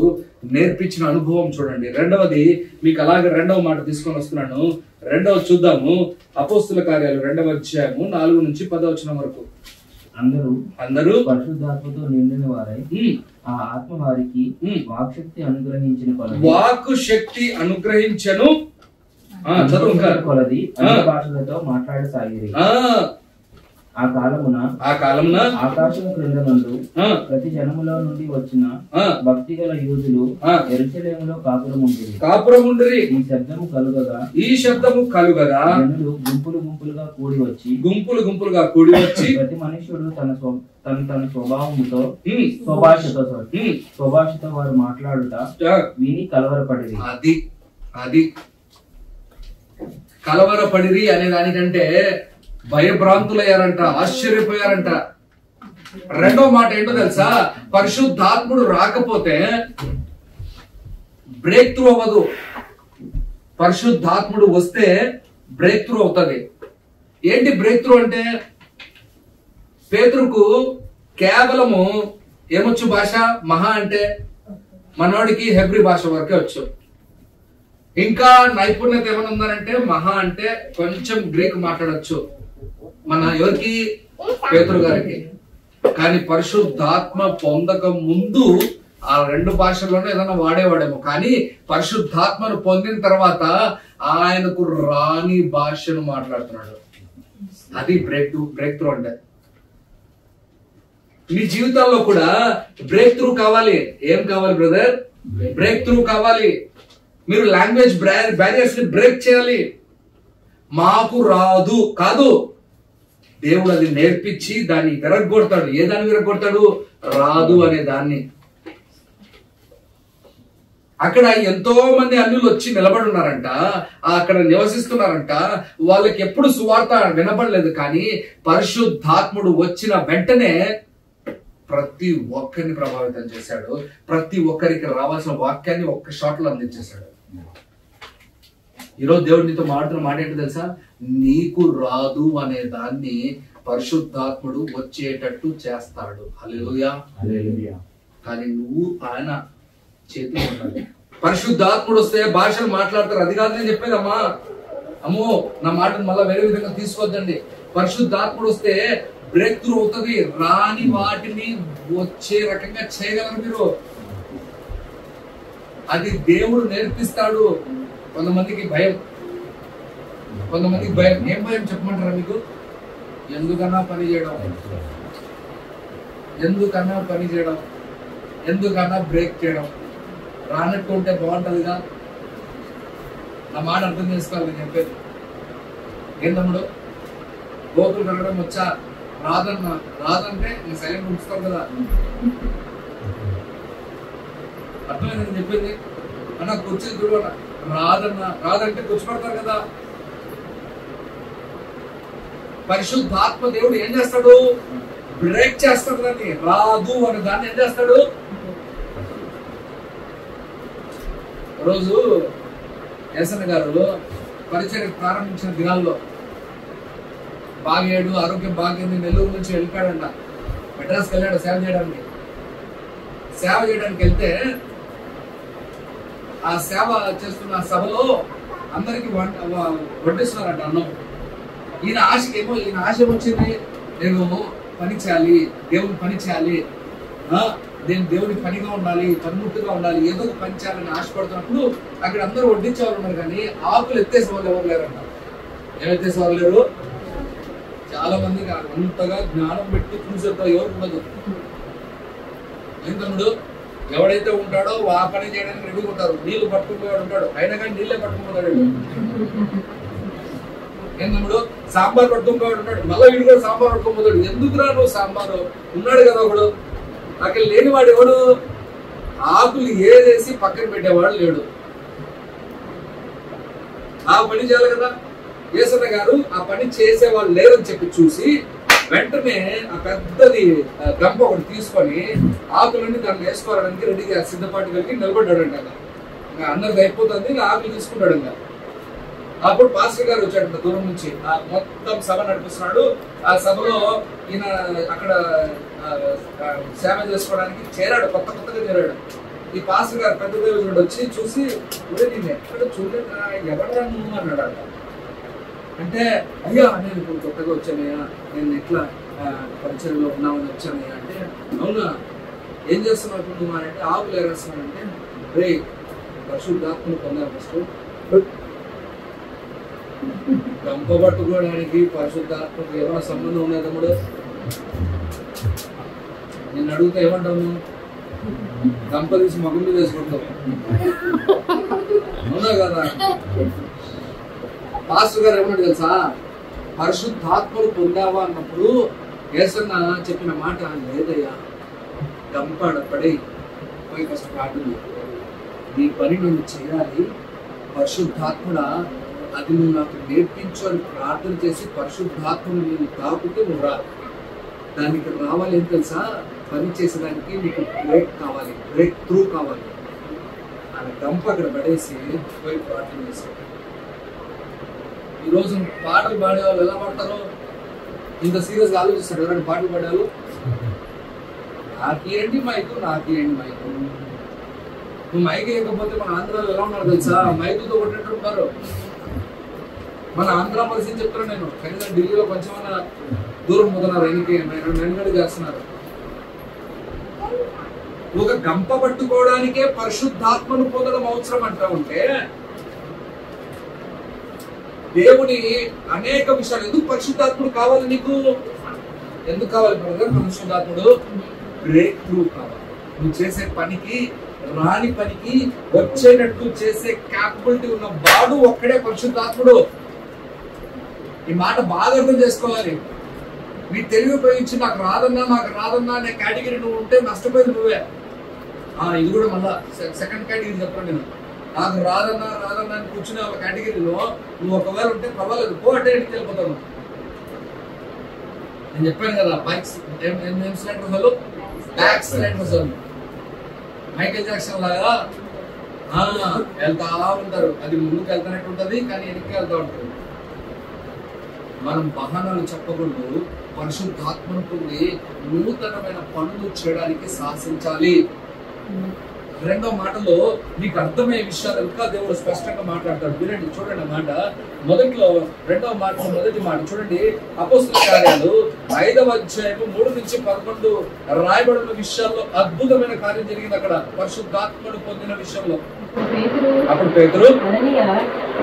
[SPEAKER 1] నేర్పించిన అనుభవం చూడండి. రెండవది మీకు అలాగే రెండవ మాట తీసుకొని వస్తున్నాను. రెండవ చూద్దాము. అపోస్తుల కార్యాలు 2వ అధ్యాయము 4 నుంచి 10వ వచనం వరకు.
[SPEAKER 4] అందరూ పరిశుద్ధాత్మతో నిండిన వారై ఆ ఆత్మ వారికి వాక్శక్తి అనుగ్రహించను కొలది భాషలతో మాట్లాడసాగిరి. ఆ కాలమున ఆకాశము క్రింద నుండి ప్రతి జనములో నుండి వచ్చిన భక్తి గల యూదులు యెరూషలేములో కాపురముండిరి. ఈ శబ్దము కలుగగా జనులు గుంపులు గుంపులుగా కూడి వచ్చి ప్రతి మనుష్యుడు తన స్వభాషతో వారు మాట్లాడుట విని కలవరపడిరి.
[SPEAKER 1] అది కలవరపడిరి అనే దానికంటే భయభ్రాంతులయ్యారంట, ఆశ్చర్యపోయారంట. రెండో మాట ఏంటో తెలుసా? పరిశుద్ధాత్ముడు రాకపోతే బ్రేక్ త్రూ అవ్వదు. పరిశుద్ధాత్ముడు వస్తే బ్రేక్ త్రూ అవుతుంది. ఏంటి బ్రేక్ త్రూ అంటే? పేతురుకు కేవలము ఏమొచ్చు భాష? మహా అంటే మనోడికి హెబ్రీ భాష వరకే వచ్చు. ఇంకా నైపుణ్యత ఏమైనా ఉందంటే మహా అంటే కొంచెం గ్రీక్ మాట్లాడచ్చు. మన ఎవరికి? పేతురు గారికి. కానీ పరిశుద్ధాత్మ పొందక ముందు ఆ 2 భాషల్లోనే ఏదైనా వాడేవాడేమో. కానీ పరిశుద్ధాత్మను పొందిన తర్వాత ఆయనకు రాని భాషను మాట్లాడుతున్నాడు. అది బ్రేక్ త్రూ అంటే. మీ జీవితాల్లో కూడా బ్రేక్ త్రూ కావాలి. ఏం కావాలి బ్రదర్? బ్రేక్ త్రూ కావాలి. మీరు లాంగ్వేజ్ బ్యారియర్స్ ని బ్రేక్ చేయాలి. మాకు రాదు కాదు, దేవుడు అది నేర్పించి దాన్ని విరగొడతాడు. ఏ దాన్ని విరగొడతాడు? రాదు అనే దాన్ని. అక్కడ ఎంతో మంది అన్యులు వచ్చి నిలబడి ఉన్నారంట, అక్కడ నివసిస్తున్నారంట. వాళ్ళకి ఎప్పుడు సువార్త వినబడలేదు. కానీ పరిశుద్ధాత్ముడు వచ్చిన వెంటనే ప్రతి ఒక్కరిని ప్రభావితం చేశాడు. ప్రతి ఒక్కరికి రావాల్సిన వాక్యాన్ని ఒక్క షాట్ లో అందించేశాడు. ఈరోజు దేవుడు నీతో మాట్లాడుతున్న మాట ఏంటో తెలుసా? నీకు రాదు అనే దాన్ని పరిశుద్ధాత్ముడు వచ్చేటట్టు చేస్తాడు. హల్లెలూయా. కానీ నువ్వు ఆయన చేతిలో ఉండాలి. పరిశుద్ధాత్ముడు వస్తే భాషలు మాట్లాడతారు. అది కాదు నేను చెప్పేదమ్మా. అమ్మో, నా మాటను మళ్ళా వేరే విధంగా తీసుకోవద్దండి. పరిశుద్ధాత్ముడు వస్తే
[SPEAKER 2] బ్రేక్ త్రూ అవుతుంది. రాని వాటిని వచ్చే రకంగా చేయగలరు మీరు. అది దేవుడు నేర్పిస్తాడు. కొంతమందికి భయం, కొంతమందికి భయం. ఏం భయం చెప్పమంటారా మీకు? ఎందుకన్నా పని చేయడం, ఎందుకన్నా పని చేయడం, ఎందుకన్నా బ్రేక్ చేయడం. రానట్టు ఉంటే బాగుంటుందిగా. నా మాట అర్థం చేసుకోవాలి నేను చెప్పేది. ఏం తమ్ముడు, గోకులు కడగడం వచ్చా? రాదన్నా. రాదంటే నేను సైలెంట్ ఉంచుతాను కదా. అర్థమైందని చెప్పింది. అన్న కూర్చొని చూడ రాదన్నా. రాదంటే కూర్చోబడతారు కదా. పరిశుద్ధాత్మ దేవుడు ఏం చేస్తాడు? బ్రేక్ చేస్తాడు. దాన్ని రాదు అని దాన్ని ఏం చేస్తాడు? రోజు ఎస్ఎన్ గారు పరిచయం ప్రారంభించిన దినాల్లో బాగేడు, ఆరోగ్యం బాగైంది, నెల్లూరు నుంచి వెళ్ళిపోయాడంట. మెడ్రాస్కి వెళ్ళాడు సేవ చేయడానికి. సేవ చేయడానికి వెళ్తే ఆ సేవ చేస్తున్న సభలో అందరికి వడ్డిస్తున్నారంట అన్నం. ఈయన ఆశ ఏమొచ్చింది? నేను పని చేయాలి, దేవుని పని చేయాలి, నేను దేవుని పనిగా ఉండాలి, పనిముట్టుగా ఉండాలి, ఏదో ఒక పని చేయాలని ఆశపడుతున్నప్పుడు అక్కడ అందరూ వడ్డించేవాళ్ళు ఉన్నారు, కానీ ఆకులు ఎత్తేసే వాళ్ళు ఎవరు లేరంట. ఏమెత్తేసే వాళ్ళు లేరు. చాలా మందికి అంతగా జ్ఞానం పెట్టి చూసేతో ఎవరు ఉండదు. ఏం తమ్ముడు, ఎవడైతే ఉంటాడో ఆ పని చేయడానికి రెడీ ఉంటారు. నీళ్లు పట్టుకుపోయాడు ఉంటాడు, అయినా కానీ నీళ్ళే పట్టుకుపోతాడు. ఏం తమ్ముడు, సాంబార్ పట్టుకుపోయాడు ఉంటాడు, మళ్ళీ వీడు కూడా సాంబార్ పట్టుకుపోతాడు. ఎందుకురా నువ్వు సాంబారు? ఉన్నాడు కదా ఒకడు. అక్కడ లేనివాడు ఎవడు? ఆకులు ఏదేసి పక్కన పెట్టేవాడు లేడు. ఆ పని చేయాలి కదా. యేసన్న గారు ఆ పని చేసేవాళ్ళు లేరని చెప్పి చూసి వెంటనే ఆ పెద్దది గంప ఒకటి తీసుకొని ఆకులన్నీ దాన్ని వేసుకోవడానికి రెడీగా సిద్ధపాటు కలిగి నిలబడ్డాడంట. ఇంకా అందరికి అయిపోతుంది, ఆకులు తీసుకుంటాడు. ఇంకా అప్పుడు పాస్టర్ గారు వచ్చాడంట దూరం నుంచి. ఆ మొత్తం సభ నడిపిస్తున్నాడు. ఆ సభలో ఈయన అక్కడ సేవ చేసుకోవడానికి చేరాడు, కొత్తగా చేరాడు. ఈ పాస్టర్ గారు పెద్ద దేవుడు వచ్చి చూసి, నేను ఎక్కడ చూడలేదా, ఎవరా నువ్వు అన్నాడు. అంటే అయ్యా నేను ఇప్పుడు కొత్తగా వచ్చానయ్యా, నేను ఎట్లా పరిచయంలో ఉన్నామని వచ్చానయ్యా అంటే, అవునా ఏం చేస్తున్నావు ఇప్పుడు నువ్వు అంటే, ఆకులు ఎరేస్తున్నానంటే, రే పరిశుద్ధాత్మను పొందాను ఫస్ట్. గంప పట్టుకోవడానికి పరిశుద్ధాత్మకు ఏమైనా సంబంధం ఉన్నాయి తమ్ముడు? నేను అడిగితే ఏమంటావు? గంప తీసి మగం మీద వేసుకుంటావు, అవునా కదా? పాస్టర్ గారు ఏమన్నాడు తెలుసా? పరిశుద్ధాత్మను పొందావా అన్నప్పుడు యేసన్న చెప్పిన మాట, లేదయ్యా గంపడపడి పోయి ఫస్ట్ ప్రార్థన, నీ పని నేను చేయాలి, పరిశుద్ధాత్ముడా అది నువ్వు నాకు నేర్పించు అని ప్రార్థన చేసి పరిశుద్ధాత్మను నేను తాకుతూ నువ్వు రా. దానికి రావాలి ఏం తెలుసా? పని చేసేదానికి నీకు బ్రేక్ కావాలి, బ్రేక్ త్రూ కావాలి. ఆయన గంప అక్కడ పడేసి పోయి ప్రార్థన చేశాడు. ఈరోజు పాటలు పాడేవాళ్ళు ఎలా పాడతారో ఇంత సీరియస్గా ఆలోచిస్తాడు. ఎవరైనా పాటలు పాడేవాళ్ళు నాకేంటి మైకు, నాకేంటి మైకు. నువ్వు మైక్ వేయకపోతే మన ఆంధ్రాలో ఎలా ఉన్నారు తెలుసా? మైకుతో కొట్టినట్టు ఉంటారు. మన ఆంధ్ర పరిస్థితి చెప్తున్నాను నేను. కనీసం ఢిల్లీలో కొంచెమన్నా దూరం పోతున్నారు, వెనుకడి చేస్తున్నారు. ఒక గంప పట్టుకోవడానికే పరిశుద్ధాత్మను పొందడం అవసరం అంటా ఉంటే, దేవుని అనేక విషయాలు ఎందుకు పరిశుద్ధాత్ముడు కావాలి నీకు? ఎందుకు కావాలి బ్రదర్ పరిశుద్ధాత్ముడు? బ్రేక్ త్రూ కావాలి. నువ్వు చేసే పనికి, రాని పనికి వచ్చేటట్టు చేసే క్యాపబిలిటీ ఉన్న వాడు ఒక్కడే పరిశుద్ధాత్ముడు. ఈ మాట బాగా అర్థం చేసుకోవాలి. నీ తెలివి ఉపయోగించి నాకు రాదన్నా అనే కేటగిరీ నువ్వు ఉంటే నష్టపోయేది నువ్వే. ఇది కూడా మళ్ళా సెకండ్ కేటగిరీ చెప్పాను నేను. నాకు రాదన్నా అని కూర్చునే ఒక కేటగిరీలో నువ్వు ఒకవేళ ఉంటే పర్వాలేదు, పో అంటే ఇంటికి వెళ్ళిపోతాను. నేను చెప్పాను కదా, bikes back sliders Michael Jackson లాగా వెళ్తా ఉంటారు. అది ముందుకు వెళ్తానట్టు ఉంటుంది, కానీ వెనక్కి వెళ్తా ఉంటుంది. మనం బహానాలు చెప్పకూడదు. పరిశుద్ధాత్మను పొంది నూతనమైన పనులు చేయడానికి సాహసించాలి.
[SPEAKER 1] రెండో మాటలో మీకు అర్థమయ్యే విషయాలు ఇంకా దేవుడు స్పష్టంగా మాట్లాడతాడు. వినండి, చూడండి మాట మొదట్లో రెండవ మాట, మొదటి మాట చూడండి. అపోస్తలుల కార్యాలు 5వ అధ్యాయము 3 నుంచి 11 రాయబడిన విషయాల్లో అద్భుతమైన కార్యం జరిగింది అక్కడ పరిశుద్ధాత్మను పొందిన విషయంలో. అప్పుడు పేతురు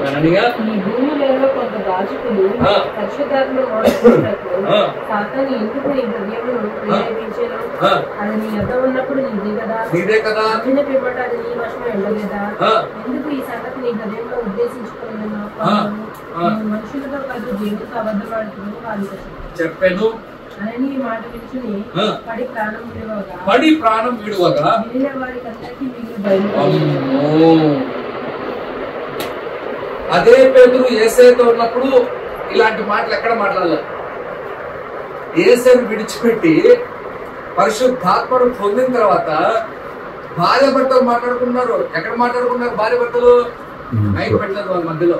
[SPEAKER 1] అననీయ
[SPEAKER 3] ఈ భూమిలో కొంత దాచుకుని పరిశుద్ధాత్మను మోసపుచ్చుటకు సాతాను ఎందుకు నీ హృదయమును ప్రేరేపించెను? అది నీ యొద్ద ఉన్నప్పుడు నీదే కదా, నమ్మిన పిమ్మట అది నీ వశము ఉండలేదా? ఎందుకు ఈ సంగతి నీ హృదయంలో ఉద్దేశించుకోలేదన్నావు? మనుషులతో కాదు దేవుడితో అబద్ధమాడుతున్నావు వాళ్ళు
[SPEAKER 1] చెప్పాను.
[SPEAKER 3] అననీయ మాట వించుని
[SPEAKER 1] పడి ప్రాణం విడువగా
[SPEAKER 3] మిగిలిన వారికందరికీ మిగిలిన భయం.
[SPEAKER 1] అదే పేతురు యేసేతో ఉన్నప్పుడు ఇలాంటి మాటలు ఎక్కడ మాట్లాడలేదు. యేసేను విడిచిపెట్టి పరిశుద్ధాత్మను పొందిన తర్వాత భార్య భర్తలు మాట్లాడుకున్నారు. ఎక్కడ మాట్లాడుకున్నారు భార్య భర్తలు? నైట్ పెట్టలేదు వాళ్ళ మధ్యలో.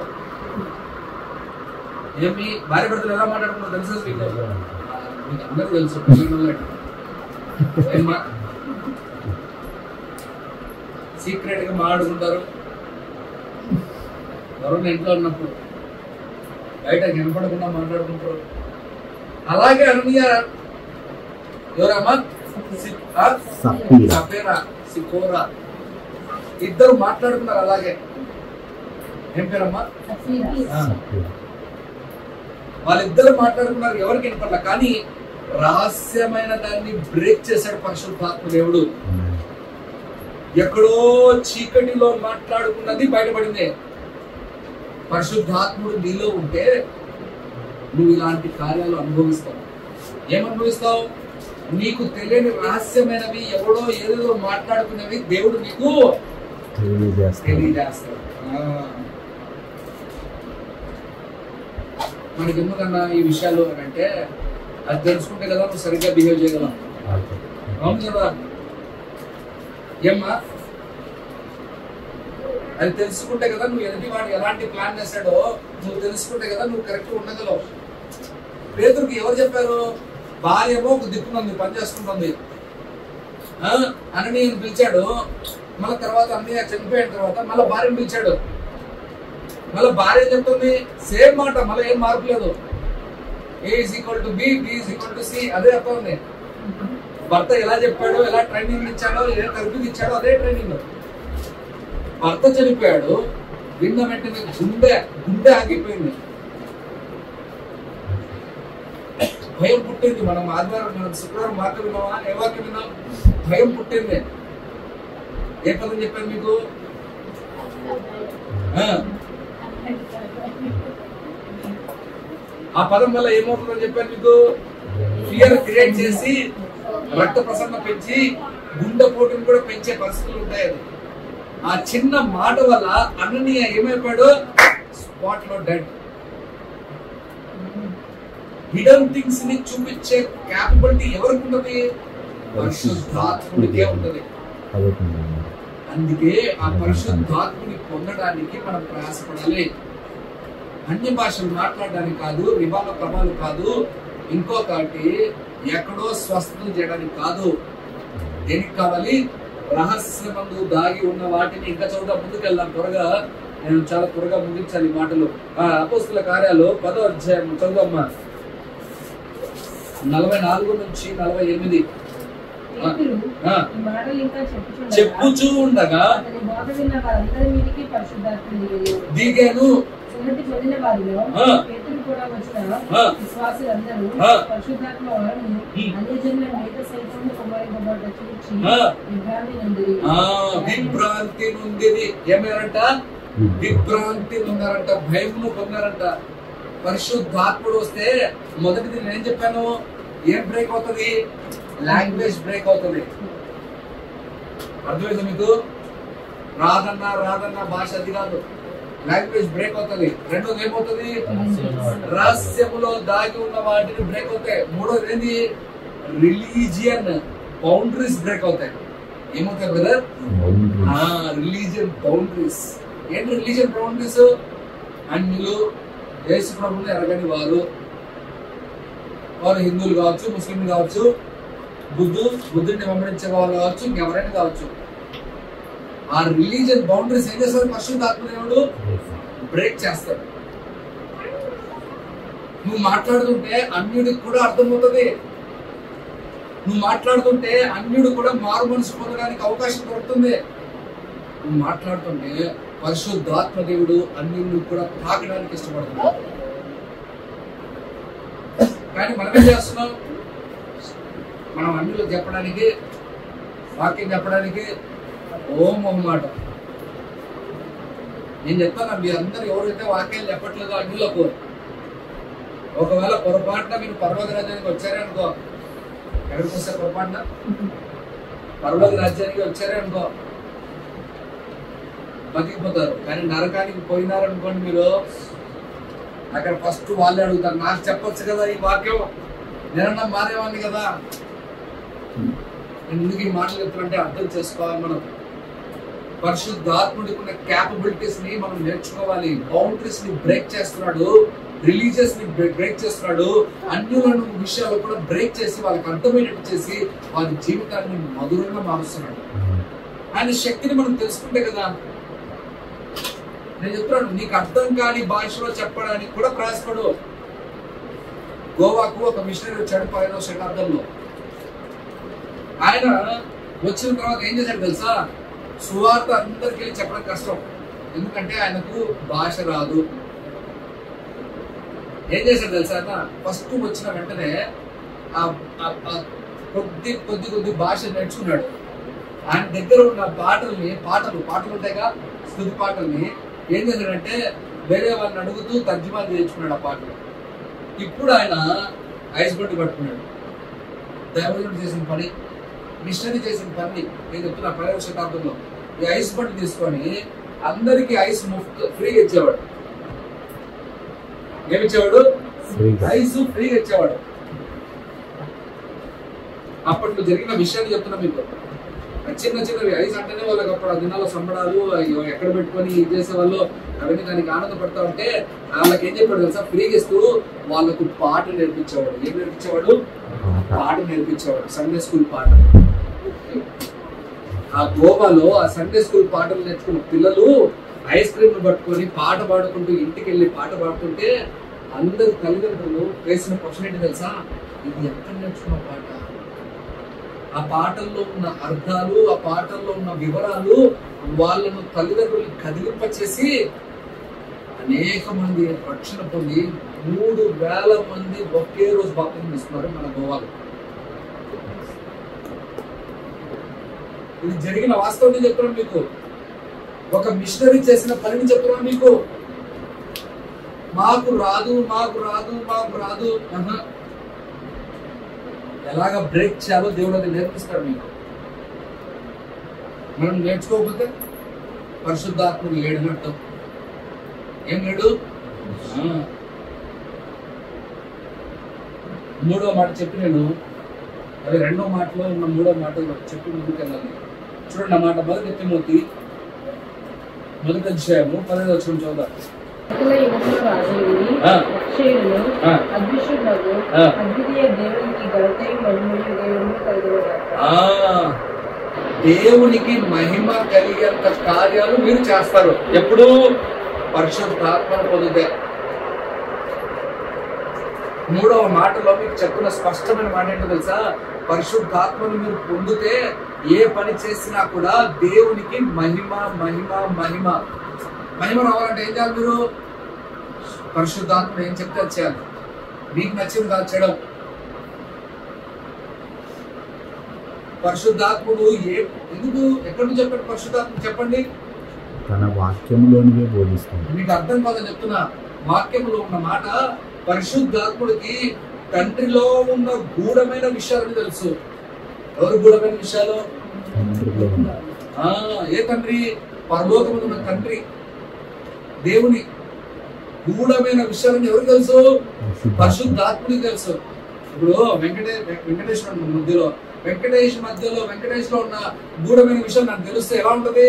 [SPEAKER 1] ఏమి భార్య భర్తలు ఎలా మాట్లాడుకున్నారు తెలుసా మీకు? అందరూ తెలుసు. సీక్రెట్ గా మాట్లాడుకుంటారు ఎవరన్నా ఇంట్లో ఉన్నప్పుడు, బయట వినపడకుండా మాట్లాడుకుంటారు. అలాగే అననీయ ఎవరమ్మా సఫీరా సికోరా ఇద్దరు మాట్లాడుకున్నారు. అలాగే ఏం పేరమ్మా? వాళ్ళిద్దరు మాట్లాడుకున్నారు. ఎవరికి వినపడలే, కానీ రహస్యమైన దాన్ని బ్రేక్ చేశాడు పరిశుద్ధాత్మ దేవుడు. ఎక్కడో చీకటిలో మాట్లాడుకున్నది బయటపడింది. పరిశుద్ధాత్ముడు నీలో ఉంటే నువ్వు ఇలాంటి కార్యాలు అనుభవిస్తావు. ఏమనుభవిస్తావు? నీకు తెలియని రహస్యమైనవి ఎవడో ఏదో మాట్లాడుకునేవి దేవుడు నీకు తెలియజేస్తాడు. మనకి ఎందుకన్నా ఈ విషయాలు అంటే అది తెలుసుకుంటే కదా నువ్వు సరిగ్గా బిహేవ్ చేయగలం. అవును కదా ఏమ్మా? అది తెలుసుకుంటే కదా నువ్వు ఎదుటి వాడు ఎలాంటి ప్లాన్ చేశాడో నువ్వు తెలుసుకుంటే కదా నువ్వు కరెక్ట్ ఉండగలవు. పేతురుకి ఎవరు చెప్పారు? భార్య ఏమో ఒక దిక్కునుంది, పని చేసుకుంటుంది. అననీయను పిలిచాడు. మళ్ళీ తర్వాత అన్నయ్య చనిపోయిన తర్వాత మళ్ళీ భార్యను పిలిచాడు. మళ్ళీ భార్య చెప్తుంది సేమ్ మాట, మళ్ళీ ఏం మార్పు లేదు. A is equal to B, B is equal to C అదే చెప్తుంది. భర్త ఎలా చెప్పాడో, ఎలా ట్రైనింగ్ ఇచ్చాడో, ఏ తరబిది ఇచ్చాడో అదే ట్రైనింగ్. భర్త చనిపోయాడు, విన్న వెంటనే గుండె ఆగిపోయింది. భయం పుట్టింది. మనం శుక్రవారం వార్త విన్నామా? ఏ వాక్యం విన్నాం? భయం పుట్టింది. ఏ పదం చెప్పాను మీకు? ఆ పదం వల్ల ఏమవుతుందని చెప్పాను మీకు? ఫియర్ క్రియేట్ చేసి రక్త ప్రసరణ పెంచి గుండె పోటును కూడా పెంచే పరిస్థితులు ఉంటాయి. ఆ చిన్న మాట వల్ల అననీయ ఏమైపోయాడు? స్పాట్ లో డెడ్. హిడెన్ థింగ్స్ ని చూపించే క్యాపబిలిటీ ఎవరికి ఉంటుంది? పరిశుద్ధాత్ముడికే ఉంటుంది. అందుకే ఆ పరిశుద్ధాత్ముని పొందడానికి మనం ప్రయాసపడాలి. అన్య భాషలు మాట్లాడడానికి కాదు, వివాహ ప్రభావాలు కాదు, ఇంకొకటి ఎక్కడో స్వస్థతలు చేయడానికి కాదు. దేనికి కావాలి? రహస్యమందు దాగి ఉన్న వాటిని ఇంకా చదువుతా ముందుకెళ్దాం. త్వరగా నేను చాలా త్వరగా ముగించాలి ఈ మాటలు. అపోస్తలుల కార్యాలు 10వ అధ్యాయం చదువుదామా, 44 నుంచి 48. చెప్పుచూ ఉండగా దిగాను. విభ్రాంతి నుండి ఏమేరంట? విభ్రాంతి ఉన్నారంట, భయమును పొందారంట. పరిశుద్ధాత్ముడు వస్తే మొదటిది నేను చెప్పాను, ఏం బ్రేక్ అవుతుంది? లాంగ్వేజ్ బ్రేక్ అవుతుంది. అర్థమైంది మీకు? రాదన్న భాష అది కాదు, లాంగ్వేజ్ బ్రేక్ అవుతుంది. రెండోది ఏమవుతుంది? రహస్యములో దాగి ఉన్న వాటిని బ్రేక్ అవుతాయి. మూడోది ఏంది? రిలీజియన్ బౌండరీస్ బ్రేక్ అవుతాయి. ఏమవుతాయి బ్రదర్? Religion boundaries. ఏంటి రిలీజియన్ బౌండరీస్? అన్యులు, యేసు ప్రభువుని ఎరగని వారు హిందువులు కావచ్చు, ముస్లింలు కావచ్చు, బుద్ధుడిని వెంబడించే వాళ్ళు కావచ్చు, ఇంకెవరైనా కావచ్చు.
[SPEAKER 2] ఆ రిలీజియన్ బౌండరీస్ ఏం చేస్తారు? పరిశుద్ధాత్మ దేవుడు బ్రేక్ చేస్తాడు. నువ్వు మాట్లాడుతుంటే అన్యుడికి కూడా అర్థమవుతుంది. నువ్వు మాట్లాడుతుంటే అన్యుడు కూడా మారు మనసు పొందడానికి అవకాశం దొరుకుతుంది. నువ్వు మాట్లాడుతుంటే పరిశుద్ధాత్మ దేవుడు అన్యుడిని కూడా తాకడానికి ఇష్టపడుతున్నాడు. కానీ మనం ఏం చేస్తున్నాం? మనం అన్యులకు చెప్పడానికి, వాక్యం చెప్పడానికి మొహమాట. నేను చెప్తాను, మీ అందరు ఎవరైతే వాక్యాలు చెప్పట్లేదో అన్యులకు, ఒకవేళ పొరపాటున మీరు పర్వత రాజ్యానికి వచ్చారే అనుకో, ఎక్కడికి వస్తారు? పొరపాటున పర్వత రాజ్యానికి వచ్చారే అనుకో బతికిపోతారు. కానీ నరకానికి పోయినారనుకోండి మీరు, అక్కడ ఫస్ట్ వాళ్ళే అడుగుతారు, నాకు చెప్పొచ్చు కదా ఈ వాక్యం, నేనన్నా మారేవాడిని కదా. నేను ఎందుకు ఈ మాటలు చెప్తానంటే అర్థం చేసుకోవాలి. మనం పరిశుద్ధాత్ముడికి ఉన్న క్యాపబిలిటీస్ ని మనం నేర్చుకోవాలి. బౌండరీస్ ని బ్రేక్ చేస్తున్నాడు, రిలీజియస్ ని బ్రేక్ చేస్తున్నాడు, అన్యులను విషయాలు కూడా బ్రేక్ చేసి వాళ్ళకి అర్థమయ్యేట్టు చేసి వారి జీవితాన్ని మధురంగా మారుస్తున్నాడు. ఆయన శక్తిని మనం తెలుసుకుంటే కదా. నేను చెప్తున్నాను, నీకు అర్థం కాని భాషలో చెప్పడానికి కూడా ప్రయాసపడు. గోవాకు ఒక మిషనరీ వచ్చాడు 15వ శతాబ్దంలో. ఆయన వచ్చిన తర్వాత ఏం చేశాడు తెలుసా? సువార్త అందరికీ చెప్పడం కష్టం, ఎందుకంటే ఆయనకు భాష రాదు. ఏం చేశాడు తెలుసా? ఆయన ఫస్ట్ వచ్చిన వెంటనే కొద్ది భాష నేర్చుకున్నాడు. ఆయన దగ్గర ఉన్న పాటలు ఉంటాయిగా, స్తుతి పాటల్ని ఏం చేశాడంటే వేరే వాళ్ళని అడుగుతూ తర్జుమా చేయించుకున్నాడు ఆ పాటలు. ఇప్పుడు ఆయన ఐస్ బండి పట్టుకున్నాడు. దైవజనుడు చేసిన పని, మిషనరీ చేసిన పని నేను చెప్తున్నా. 15వ శతాబ్దంలో ఈ ఐస్ బండి తీసుకొని అందరికి ఐస్ ఫ్రీగా ఇచ్చేవాడు. ఏమిచ్చేవాడు? ఐస్ ఫ్రీగా ఇచ్చేవాడు. అప్పట్లో జరిగిన విషయాన్ని చెప్తున్నా మీకు. చిన్నవి ఐస్ అంటేనే వాళ్ళకి అప్పుడు ఆ దినాల్లో సంబడాలు ఎక్కడ పెట్టుకొని ఇది చేసేవాళ్ళు, అవన్నీ దానికి ఆనందపడతా ఉంటే వాళ్ళకి ఏం చెప్పాడు తెలుసా? ఫ్రీగా ఇస్తూ వాళ్ళకు పాట నేర్పించేవాడు. ఏం నేర్పించేవాడు? పాట నేర్పించేవాడు. సండే స్కూల్ పాట. ఆ గోవాలో ఆ సండే స్కూల్ పాటలు నేర్చుకున్న పిల్లలు ఐస్ క్రీమ్ పట్టుకొని పాట పాడుకుంటూ ఇంటికి వెళ్ళి పాట పాడుతుంటే అందరు తల్లిదండ్రులు వేసిన క్వశ్చన్ ఏంటి తెలుసా? ఇది ఎక్కడ నేర్చుకున్న పాట? ఆ పాటల్లో ఉన్న అర్థాలు, ఆ పాటల్లో ఉన్న వివరాలు వాళ్ళను తల్లిదండ్రులు కదిలింపచేసి అనేక మంది రక్షణ పొంది 3,000 మంది ఒకే రోజు బాప్తిజం తీసుకున్నారు మన గోవాలో. ఇది జరిగిన వాస్తవం చెప్తున్నాను మీకు. ఒక మిషనరీ చేసిన పనిని చెప్తున్నాను మీకు. మాకు రాదు ఎలాగ బ్రేక్ చేయాలో దేవుడు అది నేర్పిస్తాడు మీకు. మనం నేర్చుకోకపోతే పరిశుద్ధాత్ముడు లేడనట్టు. ఏం లేడు? మూడో మాట చెప్పి నేను అది రెండో మాటలో ఉన్న మూడో మాట చెప్పి ముందుకు వెళ్ళాలి. చూడండి ఆ మాట. 1 తిమోతి 1వ అధ్యాయము 15వ వచనం చదువుదాం. దేవునికి మహిమ కలిగేంత కార్యాలు మీరు చేస్తారు ఎప్పుడు? పరిశుద్ధాత్మను పొందితే. మూడవ మాటలో మీకు చెప్తున్న స్పష్టమైన మాట ఏంటో తెలుసా? పరిశుద్ధాత్మను మీరు పొందితే ఏ పని చేసినా కూడా దేవునికి మహిమ మహిమ మహిమ మహిమ రావాలంటే ఏం చేయాలి? మీరు పరిశుద్ధాత్మ ఏం చెప్తే చేయాలి. మీకు నచ్చింది కాదు చేయడం. పరిశుద్ధాత్ముడు ఎందుకు ఎక్కడి నుంచి చెప్పాడు? పరిశుద్ధాత్మ చెప్పండి.
[SPEAKER 5] తన వాక్యంలోనే బోధిస్తాడు.
[SPEAKER 2] మీకు అర్థం కాదని చెప్తున్నా. వాక్యంలో ఉన్న మాట పరిశుద్ధాత్ముడికి తండ్రిలో ఉన్న గూఢమైన విషయాలని తెలుసు. ఎవరు గూఢమైన విషయాలు? ఏ తండ్రి? పరలోకములో ఉన్న తండ్రి దేవుని గూఢమైన విషయాలని ఎవరికి తెలుసు? పరిశుద్ధాత్ముడికి తెలుసు. ఇప్పుడు వెంకటేశ్వర మధ్యలో వెంకటేశ్లో ఉన్న గూఢమైన విషయం నాకు తెలిస్తే ఎలా ఉంటది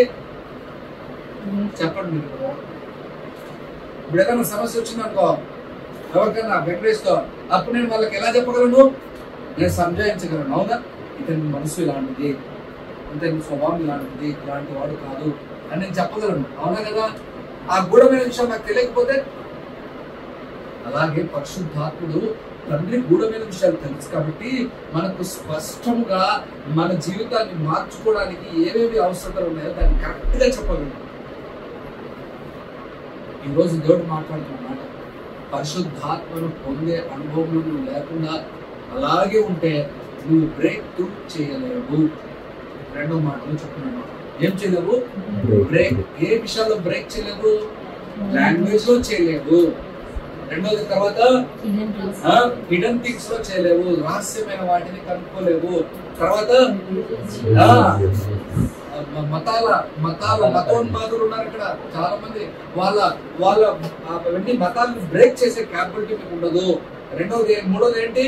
[SPEAKER 2] చెప్పండి మీరు. ఇప్పుడు ఏదైనా సమస్య వచ్చిందనుకో ఎవరికైనా వెంకటేష్తో, అప్పుడు నేను వాళ్ళకి ఎలా చెప్పగలను? నేను సంజాయించగలను. అవునా? ఇతని మనసు ఇలాంటిది,
[SPEAKER 1] అంటే నీ స్వభావం ఇలాంటిది, ఇలాంటి వాడు కాదు అని నేను చెప్పగలను. అవునా కదా? ఆ గూఢమైన విషయం నాకు తెలియకపోతే, అలాగే పరిశుద్ధాత్ముడు తండ్రి గూఢమైన విషయాలు తెలుసు కాబట్టి మనకు స్పష్టంగా మన జీవితాన్ని మార్చుకోవడానికి ఏవేవి అవసరతలు ఉన్నాయో దాన్ని కరెక్ట్ గా చెప్పగలను. ఈరోజు దేవుడు మాట్లాడుతున్న మాట, పరిశుద్ధాత్మను పొందే అనుభవంలో నువ్వు లేకుండా అలాగే ఉంటే నువ్వు బ్రేక్ త్రూ చేయలేవు. రెండో మాటలు చెప్తున్నాను, ఏం చేయలేవు? బ్రేక్. ఏ విషయాల్లో బ్రేక్ చేయలేవు? లాంగ్వేజ్ లో చేయలేవు. రెండోది తర్వాత హిడెన్ థింగ్స్ లో చేయలేవు, రహస్యమైన వాటిని కనుక్కోలేవు. తర్వాత మతోన్మాదులు ఉన్నారు ఇక్కడ చాలా మంది, వాళ్ళ అవన్నీ మతాలను బ్రేక్ చేసే క్యాపబిలిటీ మీకు ఉండదు. మూడోది ఏంటి?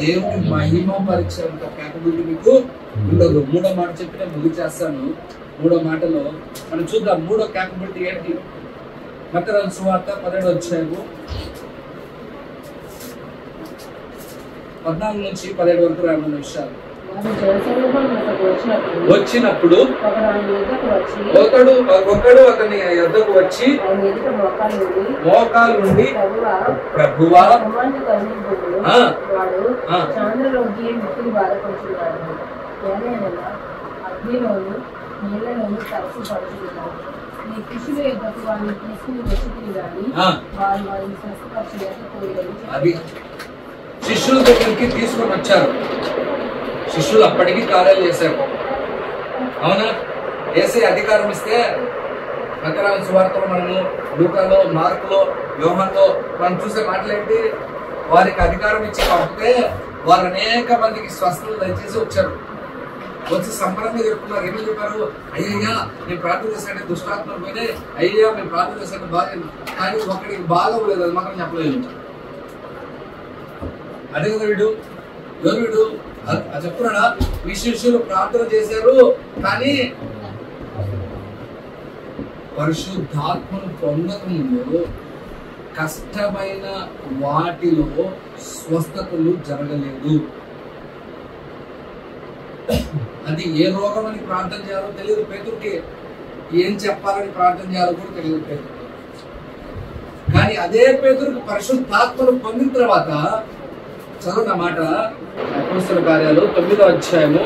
[SPEAKER 1] దేవుని మహిమ పరిచే క్యాపబిలిటీ మీకు ఉండదు. మూడో మాట చెప్పి నేను ముగిచేస్తాను. మూడో మాటలో మనం చూద్దాం మూడో క్యాపబిలిటీ ఏంటి. మత్తయి సువార్త 17వ అధ్యాయము 14 నుంచి 17 వరకు రాయబడిన విషయాలు. వచ్చినప్పుడు ఒకడు అతని యొద్దకు వచ్చి మోకాలు నుండి, ప్రభువా అది శిష్యుల దగ్గరికి తీసుకొని వచ్చారు. శిష్యులు అప్పటికి కార్యాలు చేశారు. అవునా? వేసే అధికారం ఇస్తే మత్తయి సువార్తలో మనము, లూకాలో, మార్కులో, యోహానులో మనం చూసే మాటలేంటి? వారికి అధికారం ఇచ్చి పంపితే వారు అనేక మందికి స్వస్థతలు దయచేసి వచ్చారు. వచ్చి సంబరంగా చెప్తున్నారు. ఏమని చెప్పారు? అయ్యయ్యా నేను ప్రార్థన చేశాను, దుష్టాత్మలు పోయినాయి, అయ్యా మేము ప్రార్థన చేశాను బాగా, కానీ ఒకడికి బాగా పోలేదు, అది మాత్రం చెప్పలేదు. అదే కదా వీడు, ఎవరు వీడు చెప్తున్నాడా? మీ శిష్యులు ప్రార్థన చేశారు కానీ పరిశుద్ధాత్మను పొందక ముందు కష్టమైన వాటిలో స్వస్థతలు జరగలేదు. అది ఏ రోగం అని ప్రార్థన చేయాలో తెలియదు పేతురుకి, ఏం చెప్పాలని ప్రార్థన చేయాలో కూడా తెలియదు పేతురుకి. కానీ అదే పేతురుకి పరిశుద్ధాత్మను పొందిన తర్వాత చదువున్న మాట అపోస్తలుల కార్యాలు 9వ అధ్యాయము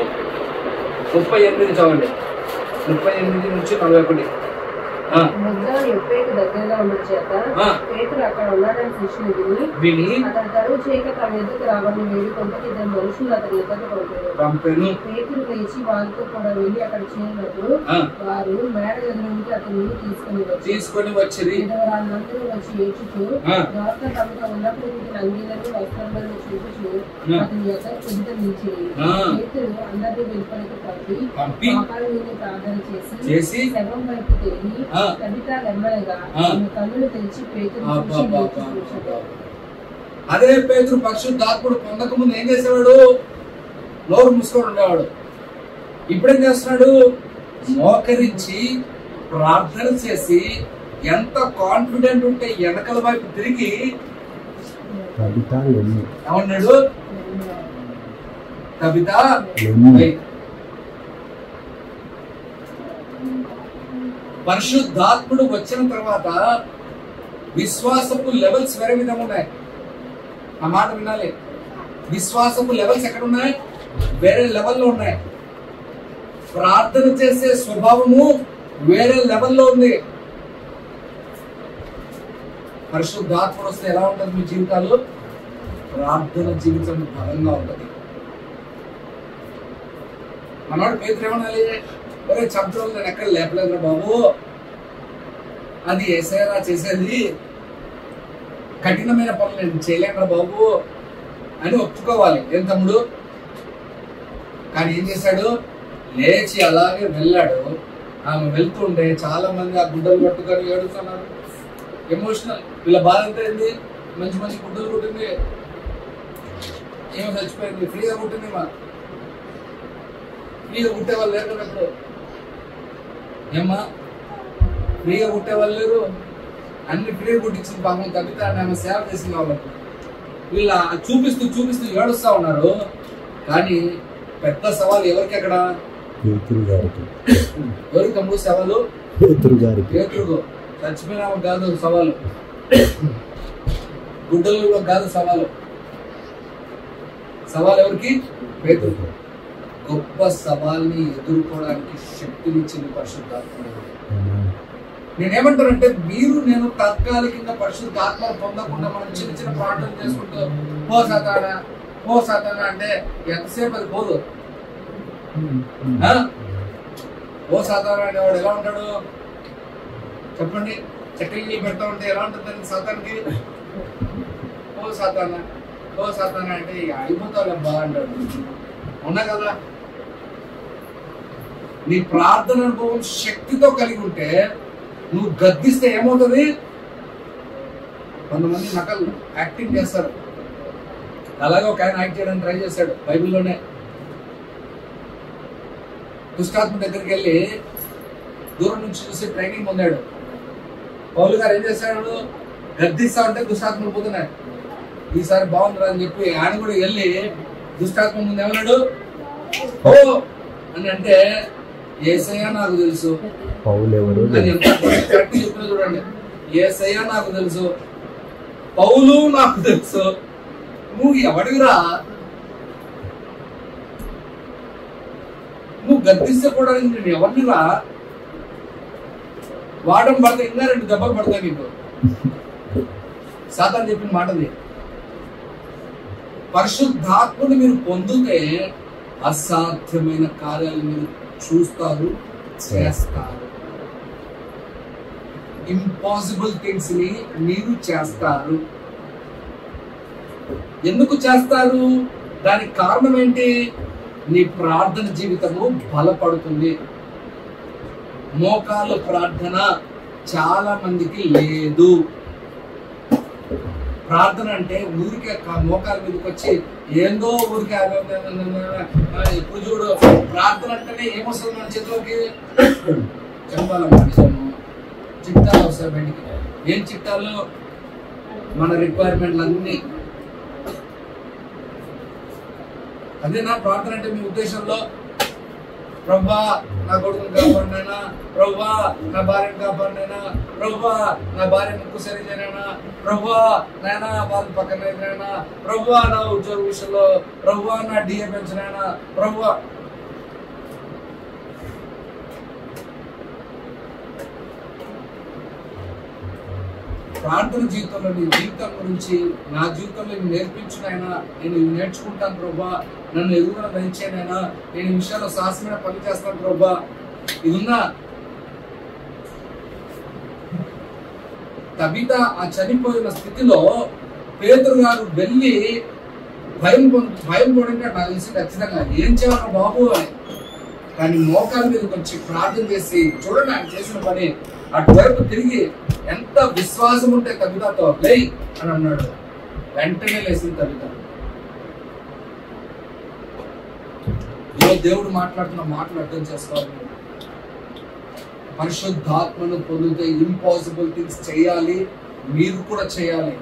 [SPEAKER 1] 38 చదవండి. 38 నుంచి 41.
[SPEAKER 3] దగ్గరగా ఉండడం చేత పేతురు అక్కడ ఉన్నాడని శిష్యులు విని అతను తరువు చేయక తన ఎదుకు రావాలని వేడుకుంటే ఇద్దరు మనుషులు అతని ఎదురు పంపారు. పేతురు లేచి వారితో కూడా వెళ్ళి అక్కడ చేరినప్పుడు వారు మేడ ఎదురుంటే అతన్ని తీసుకొని వచ్చి వాళ్ళందరూ వచ్చి ఏడ్చుతూ దోస్త తమతో ఉన్నప్పుడు అంగీలను వస్త్రాలను చూపుచూ అతని యొక్క చింత నిలిచి పేతురు అందరినీ వెలుపలికి పంపి ప్రార్థన చేసి శవం వైపు తిరిగి
[SPEAKER 1] అదే పేతురు పరిశుద్ధాత్ముడు పొందక ముందు ఏం చేసేవాడు? నోరు మూసుకొని ఉండేవాడు. ఇప్పుడేం చేస్తున్నాడు? మోకరించి ప్రార్థన చేసి ఎంత కాన్ఫిడెంట్ ఉంటే వెనకల వైపు తిరిగి ఏమన్నాడు? కవిత పరిశుద్ధాత్ముడు వచ్చిన తర్వాత విశ్వాసపు లెవెల్స్ వేరే విధంగా ఉన్నాయి. ఆ మాట వినాలి. విశ్వాసపు లెవెల్స్ ఎక్కడ ఉన్నాయి? వేరే లెవెల్లో ఉన్నాయి. ప్రార్థన చేసే స్వభావము వేరే లెవెల్లో ఉంది. పరిశుద్ధాత్ముడు వస్తే ఎలా ఉంటుంది మీ జీవితాలు? ప్రార్థన జీవితం బలంగా ఉంటుంది. మనవాడు పేతురు ఏమనాలి? ఒరే చంద్రులు నేను ఎక్కడ లేపలేదు బాబు, అది ఏసైరా చేసేది, కఠినమైన పనులు నేను చేయలేను బాబు అని ఒప్పుకోవాలి. ఏం తమ్ముడు? కానీ ఏం చేశాడు? లేచి అలాగే వెళ్ళాడు. ఆమె వెళ్తుంటే చాలా మంది ఆ గుడ్డలు పట్టుకొని ఏడుస్తున్నారు. ఎమోషనల్. వీళ్ళ బాధ ఎంత అయింది? మంచి మంచి గుడ్డలు కుట్టింది, ఏమో చచ్చిపోయింది, ఫ్రీగా కుట్టింది. మా ఫ్రీగా కుట్టే వాళ్ళు లేరు కదా ఇప్పుడు. ఏమ్మా ఫ్రీగా కుట్టే వాళ్ళు లేరు, అన్ని ఫ్రీగా కుట్టించింది పాపం కవిత అని ఆమె సేవ చేసింది వాళ్ళకు. వీళ్ళ చూపిస్తూ ఏడుస్తా ఉన్నారు. కానీ పెద్ద సవాల్ ఎవరికి? అక్కడ
[SPEAKER 5] పేతురు గారికి.
[SPEAKER 1] ఎవరికి తమ్ముడు సవాలు?
[SPEAKER 5] పేతురు గారికి.
[SPEAKER 1] పేతురుగో చచ్చిపోయిన కాదు సవాలు, గుడ్డలలో కాదు సవాలు. సవాల్ ఎవరికి? పేతురు. గొప్ప సవాల్ని ఎదుర్కోవడానికి శక్తినిచ్చింది పరిశుద్ధాత్మ. నేనేమంటానంటే నేను తాత్కాలికంగా పరిశుద్ధాత్మ పొందకుండా మనం చిన్న చిన్న ప్రార్థన చేసుకుంటూ ఓ సాతానా అంటే ఎంతసేపు అది పోదు. ఓ సాతానా అనేవాడు ఎలా ఉంటాడు చెప్పండి? చక్కెల్ని పెడతా ఉంటే ఎలా ఉంటుంది సాతానికి? ఓ సాతానా అంటే అయిపోతావులేబ్బా అంటాడు. ఉన్నా కదా? నీ ప్రార్థన అనుభవం శక్తితో కలిగి ఉంటే నువ్వు గద్దిస్తే ఏమవుతుంది? కొంతమంది నకలు యాక్టింగ్ చేస్తారు. అలాగే ఒక ఆయన యాక్ట్ చేయడానికి ట్రై చేశాడు బైబిల్లోనే. దుష్టాత్మ దగ్గరికి వెళ్ళి దూరం నుంచి చూసి ట్రైనింగ్ పొందాడు. పౌలు గారు ఏం చేశాడు? గద్దిస్తా ఉంటే దుష్టాత్మలు పోతున్నాయి. ఈసారి బాగుందిరా అని చెప్పి ఆయన కూడా వెళ్ళి దుష్టాత్మ ముందు ఏమన్నాడు? ఓ అని అంటే యేసయ్య నాకు తెలుసు.
[SPEAKER 5] పౌలు ఎవరు?
[SPEAKER 1] చెప్పిన చూడండి, యేసయ్య నాకు తెలుసు, పౌలు నాకు తెలుసు. నువ్వు ఎవడిరా? నువ్వు గద్దిస్తే కూడా నేను ఎవరినిరా? వాడడం పడితే ఇంకా 2 దెబ్బలు పడతాయి నీకు. సాతాను చెప్పిన మాటది. పరిశుద్ధాత్మని మీరు పొందితే అసాధ్యమైన కార్యాలు మీరు చూస్తారు, చేస్తారు. ఇంపాసిబుల్ థింగ్స్ ని మీరు చేస్తారు. ఎందుకు చేస్తారు? దానికి కారణం ఏంటి? నీ ప్రార్థన జీవితము బలపడుతుంది. మోకాళ్ళ ప్రార్థన చాలా మందికి లేదు. ప్రార్థన అంటే ఊరికే మోకాల మీదకి వచ్చి ఏందో ఊరికే ఎప్పుడు చూడు ప్రార్థన అంటేనే ఏమొస్తుంది మన చేతిలోకి? చెప్పాలమ్మ నిజము, చిట్టాలు వస్తాయి బయటికి. ఏం చిట్టాలు? మన రిక్వైర్మెంట్లు అన్ని. అదేనా ప్రార్థన అంటే మీ ఉద్దేశంలో? ప్రభువా నా కొడుకుని కాపాడినైనా, ప్రభువా నా భార్యను కాపాడినైనా, ప్రభువా నా భార్య ముక్కు సరిచేనైనా, ప్రభువా నాయనా వాళ్ళ పక్కన అయినా, ప్రభువా నా ఉద్యోగ విషయంలో, ప్రభువా నా డిఏ పెంచినైనా, ప్రభువా. ప్రార్థన జీవితంలో నీ జీవితం గురించి, నా జీవితంలో నేర్పించినైనా, నేను నేర్చుకుంటాను ప్రభా, నన్ను ఎదుగుదల దయచేనైనా, నేను ఈ విషయాల్లో సాహసమైన పని చేస్తాను ప్రభా. ఇది ఉందా? తబిత ఆ చనిపోయిన స్థితిలో పేతురు గారు వెళ్ళి భయం పడినట్టు నాకు తెలిసి ఖచ్చితంగా ఏం చేయాలి బాబు అని. కానీ మోకాల మీద వచ్చి ప్రార్థన చేసి చూడండి ఆయన చేసిన పని. అటువైపు తిరిగి ఎంత విశ్వాసం ఉంటే తబితతో లేయ్ అని అన్నాడు. వెంటనే లేచింది తబిత. దేవుడు మాట్లాడుతున్న మాటలు అర్థం చేసుకోవాలి. పరిశుద్ధాత్మను పొందితే ఇంపాసిబుల్ థింగ్స్ చేయాలి, మీరు కూడా చేయాలి.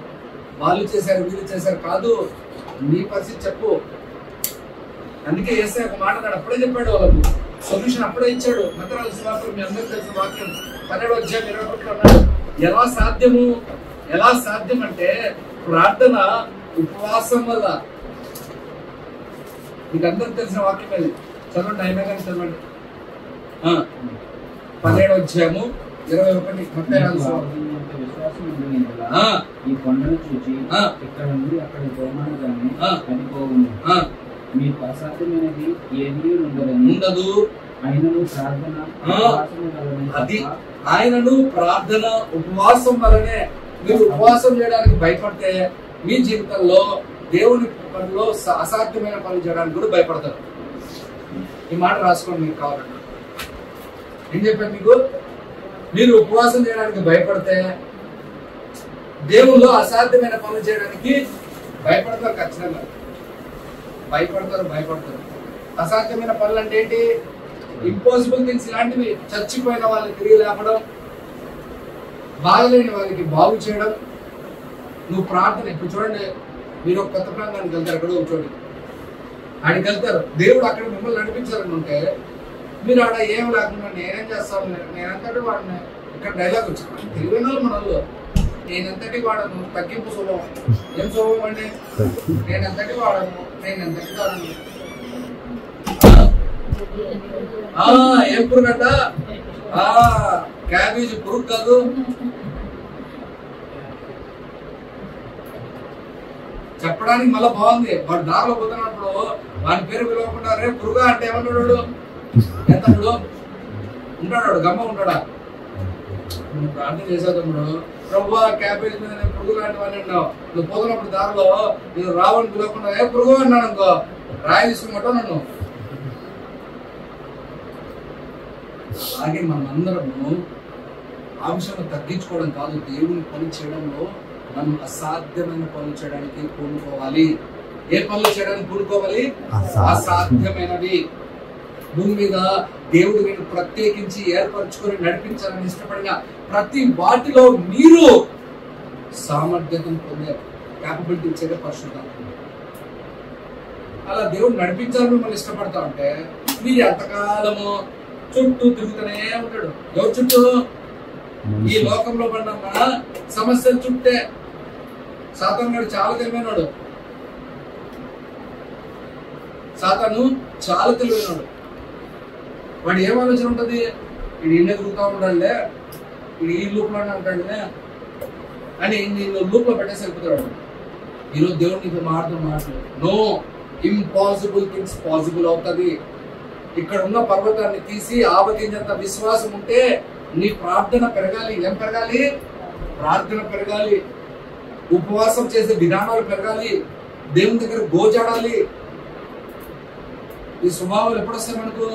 [SPEAKER 1] వాళ్ళు చేశారు వీళ్ళు చేశారు కాదు, నీ పరిస్థితి చెప్పు. అందుకే యేసయ్య ఒక మాట అప్పుడే చెప్పాడు, వాళ్ళకు సొల్యూషన్ అప్పుడే ఇచ్చాడు. మత్తయి సువార్తలో మీ అందరికీ తెలిసిన వాక్యం 12:21 అన్నాడు. ఎలా సాధ్యం అంటే ప్రార్థన ఉపవాసం వల్ల. మీకు అందరికి తెలిసిన వాక్యం అది. చదవండి, అయినా కానీ చదవండి. 12:21
[SPEAKER 4] ఈ కొండను చూచి ఇక్కడ నుండి అక్కడ పోమానగానే చనిపోవును. మీకు అసాధ్యమైనది ఏమీ ఉండదు. ఆయనను
[SPEAKER 1] ప్రార్థన ఉపవాసం వలనే. మీరు ఉపవాసం చేయడానికి భయపడితే మీ జీవితంలో దేవుని పనిలో అసాధ్యమైన పనులు చేయడానికి కూడా భయపడతారు. ఈ మాట రాసుకోండి మీకు కావాలంటే. ఏం చెప్పాను మీకు? మీరు ఉపవాసం చేయడానికి భయపడితే దేవుల్లో అసాధ్యమైన పనులు చేయడానికి భయపడతారు. ఖచ్చితంగా భయపడతారు. అసాధ్యమైన పనులు అంటే ఏంటి? ఇంపాసిబుల్ థింగ్స్ ఇలాంటివి. చచ్చిపోయిన వాళ్ళని తిరిగి లేపడం, బాగలేని వాళ్ళకి బాగు చేయడం. నువ్వు ప్రార్థన ఇప్పుడు చూడండి, మీరు ఒక కొత్త ప్రాంతానికి వెళ్తారు, ఎక్కడో ఒక చోటు ఆడికి వెళ్తారు. దేవుడు అక్కడ మిమ్మల్ని నడిపించాలని ఉంటే
[SPEAKER 2] మీరు ఆడ ఏం లేకుండా నేనేం చేస్తాను, నేనంతటి వాడిని. ఇక్కడ డైలాగ్ వచ్చింది తెలివైన వాళ్ళు మన వాళ్ళు. నేనంతటి వాడను, తగ్గింపు స్వభావం. ఏం స్వభావం అండి? నేనంతటి వాడను, నేనంతటి వాడను. ఏం పురుగు అంట? క్యాబేజీ పురుగు కాదు. చెప్పడానికి మళ్ళా బాగుంది. వాడు దారిలో పోతున్నప్పుడు వాడి పేరు పిలవకుండా రే పురుగా అంటే ఏమన్నాడు? ఎంతడు ఉంటాడు, గమ్మ ఉంటాడా? నువ్వు ప్రార్థన చేసేటప్పుడు ప్రభు క్యాబేజ్ మీద నేను పురుగు లాంటి వాడిని అన్నావు. నువ్వు పోతున్నప్పుడు దారిలో నేను రావని పిలవకుండా ఏ పురుగు అన్నాడు అనుకో, రాయి తీసుకున్నట్టు నన్ను. అలాగే మనందరము అంశాలను తగ్గించుకోవడం కాదు, దేవుని పని చేయడంలో మనం అసాధ్యమైన పనులు చేయడానికి పూనుకోవాలి. ఏ పనులు చేయడానికి పూనుకోవాలి? అసాధ్యమైనవి. భూమి మీద దేవుడు నేను ప్రత్యేకించి ఏర్పరచుకొని నడిపించాలని ఇష్టపడిన ప్రతి వాటిలో మీరు సామర్థ్యతను పొందే క్యాపబిలిటీ ఇచ్చేదే పరిశుద్ధాత్మ. అలా దేవుడు నడిపించాలని మిమ్మల్ని ఇష్టపడతా ఉంటే మీరు ఎంతకాలము చుట్టూ తిరుగుతూనే ఉంటాడు. ఎవరు చుట్టూ? ఈ లోకంలో పడిన మన సమస్యల చుట్టే. సాతాను గారు చాలా తెలివైనాడు. సాతాను చాలా తెలివైనాడు. వాడు ఏం ఆలోచన ఉంటుంది? ఇది ఇన్నే తిరుగుతూ ఉంటాడులే, ఇది ఈ లూప్లోనే ఉంటాడులే అని నిన్ను లూప్లో పెట్టేసి వెళ్ళిపోతాడు. ఈరోజు దేవుడు నీకు మాటలు నో, ఇంపాసిబుల్ థింగ్స్ పాసిబుల్ అవుతుంది. ఇక్కడ ఉన్న పర్వతాన్ని తీసి ఆవగించేంత విశ్వాసం ఉంటే నీ ప్రార్థన పెరగాలి. ఏం పెరగాలి? ప్రార్థన పెరగాలి, ఉపవాసం చేసే విధానాలు పెరగాలి, దేవుని దగ్గర గోజాడాలి. ఈ స్వభావాలు ఎప్పుడు వస్తాయి మనకు?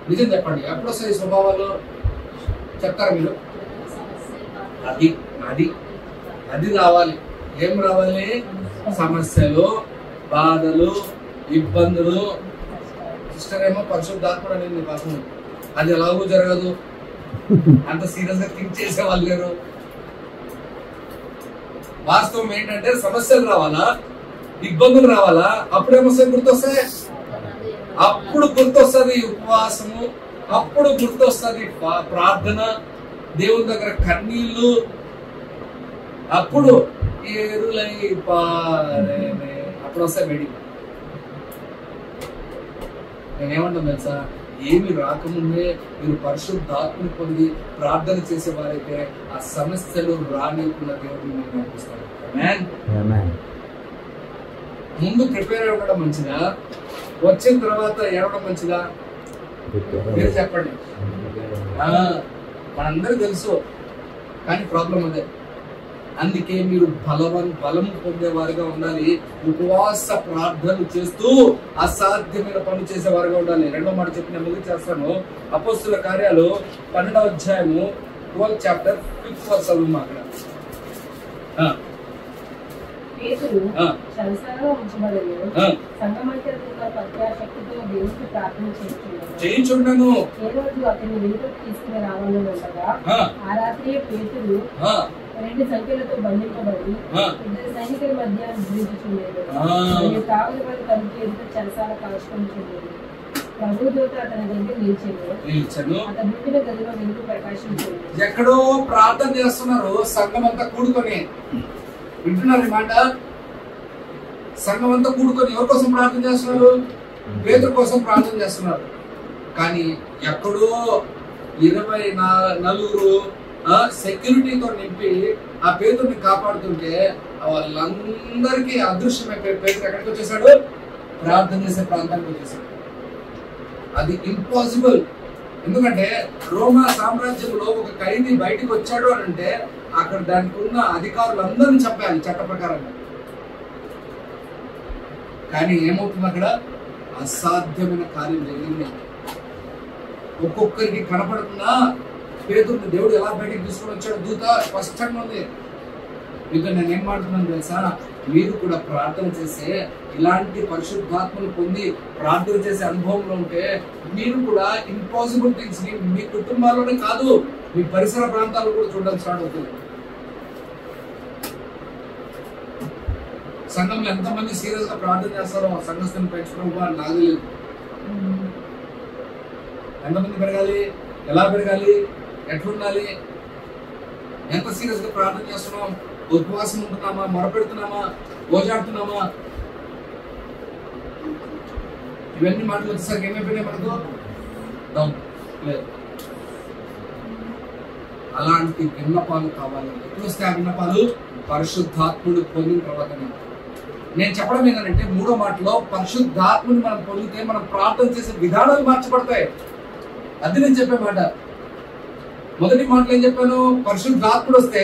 [SPEAKER 2] నిజం చెప్పండి, ఎప్పుడు వస్తాయి ఈ స్వభావాలు? చెప్తారా మీరు? అది అది అది రావాలి. ఏం రావాలి? సమస్యలు, బాధలు, ఇబ్బందులు. సిస్టర్ ఏమో పరిశుద్ధాత్ముడు అనేది పాపం అది ఎలాగో జరగదు, అంత సీరియస్ గా థింక్ చేసే వాళ్ళు లేరు. వాస్తవం ఏంటంటే సమస్యలు రావాలా, ఇబ్బందులు రావాలా, అప్పుడేమొస్తాయి? గుర్తొస్తాయి. అప్పుడు గుర్తొస్తుంది ఉపవాసము, అప్పుడు గుర్తొస్తుంది ప్రార్థన, దేవుని దగ్గర కన్నీళ్లు. అప్పుడు ఏరులై పారేనే అప్పుడు వస్తాయి బయటికి. నేనేమంటాను తెలుసా? ఏమి రాకముందే మీరు పరిశుద్ధాత్మని పొంది ప్రార్థన చేసేవారైతే ఆ సమస్యలు రానియకుండా దేవుడిని మీకు నడిపిస్తారు. ముందు ప్రిపేర్ అయి ఉండడం మంచిదా, వచ్చిన తర్వాత ఏడవడం మంచిదా? మీరు చెప్పండి. మనందరూ తెలుసు, కానీ ప్రాబ్లం అదే. అందుకే మీరు బలం పొందేవారుగా ఉండాలి. ఉపవాస ప్రార్థనలు చేస్తూ అసాధ్యమైన పనులు చేసేవారుగా ఉండాలి. రెండో మాట చెప్పిన ముందు చేస్తాను. అపోస్తుల కార్యాలు 12వ అధ్యాయము 12th chapter 5th verse చదువు. అక్కడ
[SPEAKER 3] పేతురు చెరసాలలో ఉంచబడెను. సంఘమంతటితో ప్రత్యాశక్తితో దేవునికి ప్రార్థన చేయించుచుండెను. ఏ రోజు అతన్ని వెలుపలికి తీసుకుని రావాలనుండగా ఆ రాత్రి పేతురు 2 సంఖ్యలతో బంధింపబడి 2 సైనికుల మధ్య నిద్రించుచుండెను. మరియు కావలి వారి తలుపు ఎదుట చెరసాల కాచుకొనుచుండెను. ప్రభు దూత అతని దగ్గర నిలిచెను. అతని ఉండిన గదిలో వెలుగు ప్రకాశించింది.
[SPEAKER 2] ఎక్కడో ప్రార్థన చేస్తున్నారు సంఘం అంతా కూడుకొని. వింటున్నారు మాట? సంఘం అంతా కూడుకొని ఎవరి కోసం ప్రార్థన చేస్తున్నారు? పేతురు కోసం ప్రార్థన చేస్తున్నారు. కానీ ఎక్కడో 24 సెక్యూరిటీతో నింపి ఆ పేతుర్ని కాపాడుతుంటే వాళ్ళందరికీ అదృశ్యమైపోయి పేతురు ఎక్కడికి వచ్చేసాడు? ప్రార్థన చేసే ప్రాంతానికి వచ్చేసాడు. అది ఇంపాసిబుల్. ఎందుకంటే రోమా సామ్రాజ్యంలో ఒక ఖైదీ బయటికి వచ్చాడు అని అంటే అక్కడ దానికి ఉన్న అధికారులందరినీ చంపాలి చట్ట ప్రకారంగా. కానీ ఏమవుతుంది? అక్కడ అసాధ్యమైన కార్యం జరిగింది. ఒక్కొక్కరికి కనపడకుండా పేతురుని దేవుడు ఎలా బయటికి తీసుకొని వచ్చాడు దూత స్పష్టంగా ఉంది. మీతో నేను ఏం మాట్లాడుతున్నాను తెలుసా? మీరు కూడా ప్రార్థన చేసే ఇలాంటి పరిశుద్ధాత్మను పొంది ప్రార్థన చేసే అనుభవంలో ఉంటే మీరు కూడా ఇంపాసిబుల్ థింగ్స్ ని మీ కుటుంబాల్లోనే కాదు మీ పరిసర ప్రాంతాల్లో కూడా చూడడం స్టార్ట్ అవుతుంది. సంఘంలో ఎంతమంది సీరియస్ గా ప్రార్థన చేస్తారో సంఘస్థుని పెంచుకోవడం నాకు తెలియదు. ఎంతమంది పెరగాలి, ఎలా పెరగాలి, ఎట్లుండాలి, ఎంత సీరియస్ గా ప్రార్థన చేస్తున్నాం, ఉపవాసం ఉంటున్నామా, మొరపెడుతున్నామా, ఓజాడుతున్నామా, ఇవన్నీ మాటలు వచ్చేసరికి ఏమైపోయినాయి మనకు డౌన్ లేదు. అలాంటి విన్నపాలు కావాలి. ఎప్పుడు వస్తే ఆ విన్నపాలు పరిశుద్ధాత్ముడు పొందిన తర్వాతనే. నేను చెప్పడం ఏంటంటే మూడో మాటలో పరిశుద్ధాత్ముని మనం పొందితే మనం ప్రార్థన చేసే విధానాలు మార్చబడతాయి. అది నేను చెప్పే మాట. మొదటి మాటలు ఏం చెప్పాను? పరిశుద్ధాత్ముడు వస్తే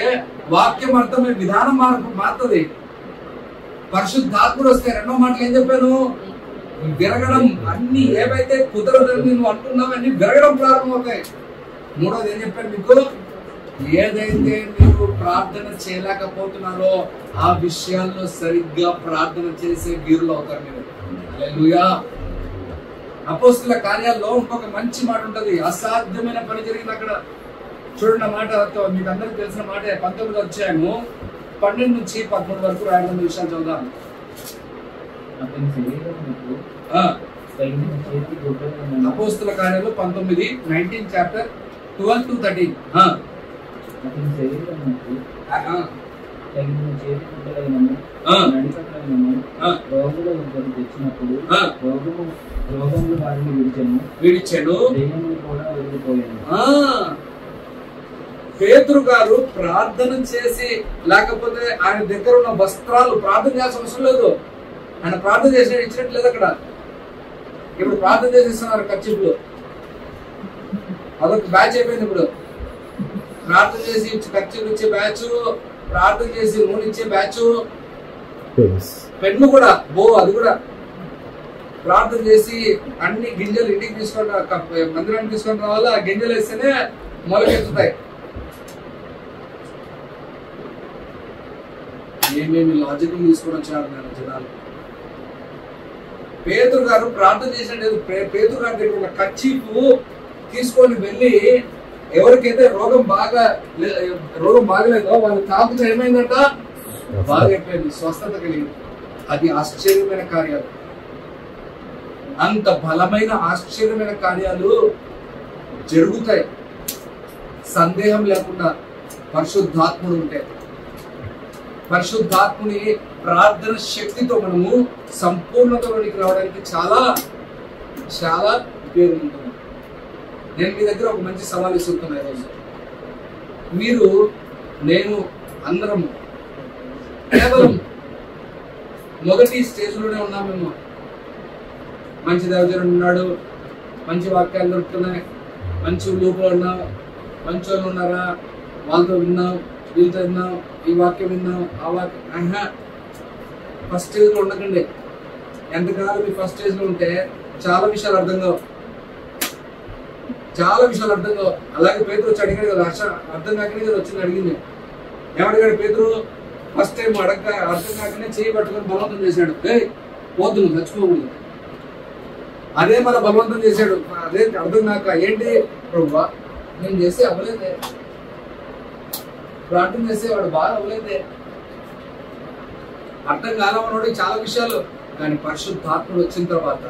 [SPEAKER 2] వాక్యం అర్థమయ్యే విధానం మారుతుంది. పరిశుద్ధాత్ముడు వస్తే రెండో మాటలు ఏం చెప్పాను? విరగడం, అన్ని ఏవైతే కుదరదని నువ్వు అంటున్నావు అన్ని విరగడం ప్రారంభమవుతాయి. మూడోది ఏం చెప్పాను మీకు? ఏదైతే మీరు ప్రార్థన చేయలేకపోతున్నారో ఆ విషయాల్లో సరిగ్గా ప్రార్థన చేసే వీరులు అవుతారు మీరు. హల్లెలూయా. అపోస్తుల కార్యాల్లో ఇంకొక మంచి మాట ఉంటది. అసాధ్యమైన పని జరిగింది అక్కడ. చూడండి ఆ మాట, మీకు అందరికి తెలిసిన మాట. 19వ అధ్యాయము 12 నుంచి 13 వరకు రాయడం విషయాలు చదువుదాం.
[SPEAKER 4] అతని శరీరమునకు తగిన చేతి గుడ్డలను,
[SPEAKER 2] అపోస్తుల కార్యాలు 19 చాప్టర్ 12 to 13.
[SPEAKER 4] అతని శరీరమునకు తగిన చేతి గుడ్డలైనను నడికట్లైనను రోగుల వద్దకు తెచ్చినప్పుడు రోగములు వారిని విడిచెను, దెయ్యములు కూడా వదిలిపోయాను.
[SPEAKER 2] పేతురు గారు ప్రార్థన చేసి, లేకపోతే ఆయన దగ్గర ఉన్న వస్త్రాలు ప్రార్థన చేయాల్సిన అవసరం లేదు. ఆయన ప్రార్థన చేసిన ఇచ్చినట్లేదు అక్కడ. ఇప్పుడు ప్రార్థన చేసేస్తున్నారు ఖర్చులు. అదొక బ్యాచ్ అయిపోయింది. ఇప్పుడు ప్రార్థన చేసి ఖర్చులు ఇచ్చే బ్యాచ్, ప్రార్థన చేసి నూనె ఇచ్చే బ్యాచ్, పెన్ను కూడా అది కూడా ప్రార్థన చేసి అన్ని గింజలు ఇంటికి తీసుకొని మందిరానికి తీసుకొని రావాలి. ఆ గింజలు వేస్తేనే మొలకెత్తుతాయి. ఏమేమి లాజికల్ తీసుకొని వచ్చారు నేను జనాలు. పేతురు గారు ప్రార్థన చేసినట్టు పేతురు గారి దగ్గర ఒక కర్చీపు తీసుకొని వెళ్ళి ఎవరికైతే రోగం బాగలేదో వాళ్ళు తాకుతూ ఏమైందంట? బాగైపోయింది, స్వస్థత కలిగింది. అది ఆశ్చర్యమైన కార్యాలు. అంత బలమైన ఆశ్చర్యమైన కార్యాలు జరుగుతాయి సందేహం లేకుండా పరిశుద్ధాత్ముడు ఉంటే. పరిశుద్ధాత్ముని ప్రార్థన శక్తితో మనము సంపూర్ణతలోనికి రావడానికి చాలా చాలా ఉపయోగం ఉంటుంది. నేను మీ దగ్గర ఒక మంచి సవాల్ ఇస్తున్నాను ఈరోజు. మీరు, నేను, అందరం కేవలం మొదటి స్టేజ్లోనే ఉన్నాం. మేము మంచి దైవజనుడు ఉన్నాడు, మంచి వాక్యాలు దొరుకుతున్నాయి, మంచి లోపల ఉన్నాం, మంచి వాళ్ళు ఉన్నారా, వాళ్ళతో విన్నాం, వీళ్ళతో విన్నాం, ఈ వాక్యం విన్నాం, ఆ వాక్యం. ఫస్ట్ స్టేజ్లో ఉండకండి. ఎంతకాలం మీ ఫస్ట్ స్టేజ్లో ఉంటే చాలా విషయాలు అర్థం కావు. అలాగే పేతురు వచ్చి అడిగాడు కదా, అర్థం కాకనే కదా వచ్చింది అడిగింది. ఏమడిగాడు పేతురు? ఫస్ట్ టైం అర్థం కాకనే చేయి పట్టుకొని బలవంతం చేశాడు. పోద్దు, నువ్వు చచ్చిపోకూడదు. అదే మన బలవంతం చేశాడు. అదే అర్థం కాక, ఏంటి ప్రభువా నేను చేస్తే అవ్వలేదే, ప్రార్థన చేస్తే వాడు బాగా అవ్వలేదే. అర్థం కాలమన్నాడు చాలా విషయాలు. కానీ పరిశుద్ధాత్ముడు వచ్చిన తర్వాత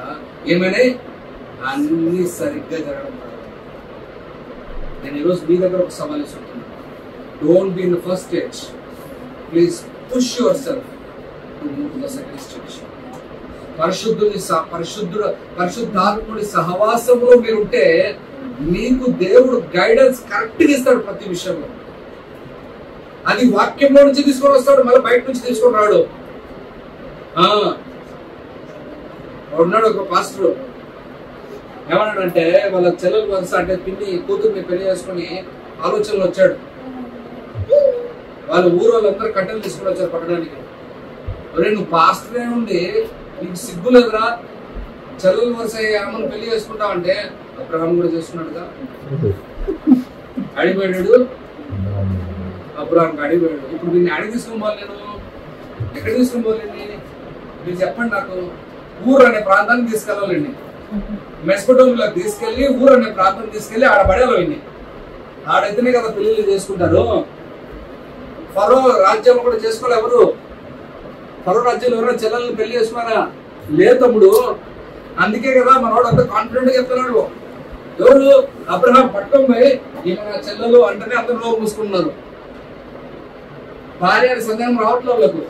[SPEAKER 2] ఏమైనా అన్ని సరిగ్గా జరగడం. నేను ఈరోజు మీ దగ్గర ఒక సవాల్ ఇస్తున్నాను. Don't be in the first stage. Please push yourself to move to the second stage. పరిశుద్ధాత్ముడి సహవాసంలో మీరుంటే మీకు దేవుడు గైడెన్స్ కరెక్ట్ గా ఇస్తాడు ప్రతి విషయంలో. అది వాక్యంలో నుంచి తీసుకొని వస్తాడు, మళ్ళీ బయట నుంచి తీసుకొని రాడు. ఉన్నాడు ఒక పాస్టర్, ఏమన్నాడంటే వాళ్ళ చెల్లెలు వరుస అంటే పిన్ని కూతుర్ని పెళ్లి చేసుకుని ఆలోచనలు వచ్చాడు. వాళ్ళ ఊరు వాళ్ళందరూ కట్టెలు తీసుకుని వచ్చారు పట్టడానికి. ఒరే నువ్వు పాస్టరే ఉండి నీకు సిగ్గు లేదురా, చెల్లెలు వరుస ఆమెను పెళ్లి చేసుకుంటావంటే అబ్రహాం కూడా చేసుకున్నాడుగా. అడిగిపోయాడు, అబ్రహాంకి అడిగిపోయాడు. ఇప్పుడు దీన్ని అడిగి తీసుకుని పోవాలి, నేను ఎక్కడ తీసుకుని పోలేండి? మీరు చెప్పండి నాకు. ఊరు అనే ప్రాంతానికి తీసుకెళ్ళాలండి. మెస్పటోమియాకి తీసుకెళ్లి ఊరు అనే ప్రాంతం తీసుకెళ్లి ఆడ పడేవాళ్ళని. ఆడైతేనే కదా పెళ్లిళ్ళు చేసుకుంటారు. ఫరో రాజ్యంలో కూడా చేసుకోవాలి ఎవరు? ఫరో రాజ్యంలో ఎవరైనా చెల్లెల్ని పెళ్లి చేసుకున్నారా? లేదు తమ్ముడు. అందుకే కదా మనోడు అంత కాన్ఫిడెంట్ గా చెప్తున్నాడు. ఎవరు? అబ్రహాం పట్టుకొని పోయి ఈమె నా చెల్లెలు అంటేనే అందరూ నోరు మూసుకున్నారు. భార్య అని సందేహం రావట్లేదు వాళ్ళకు.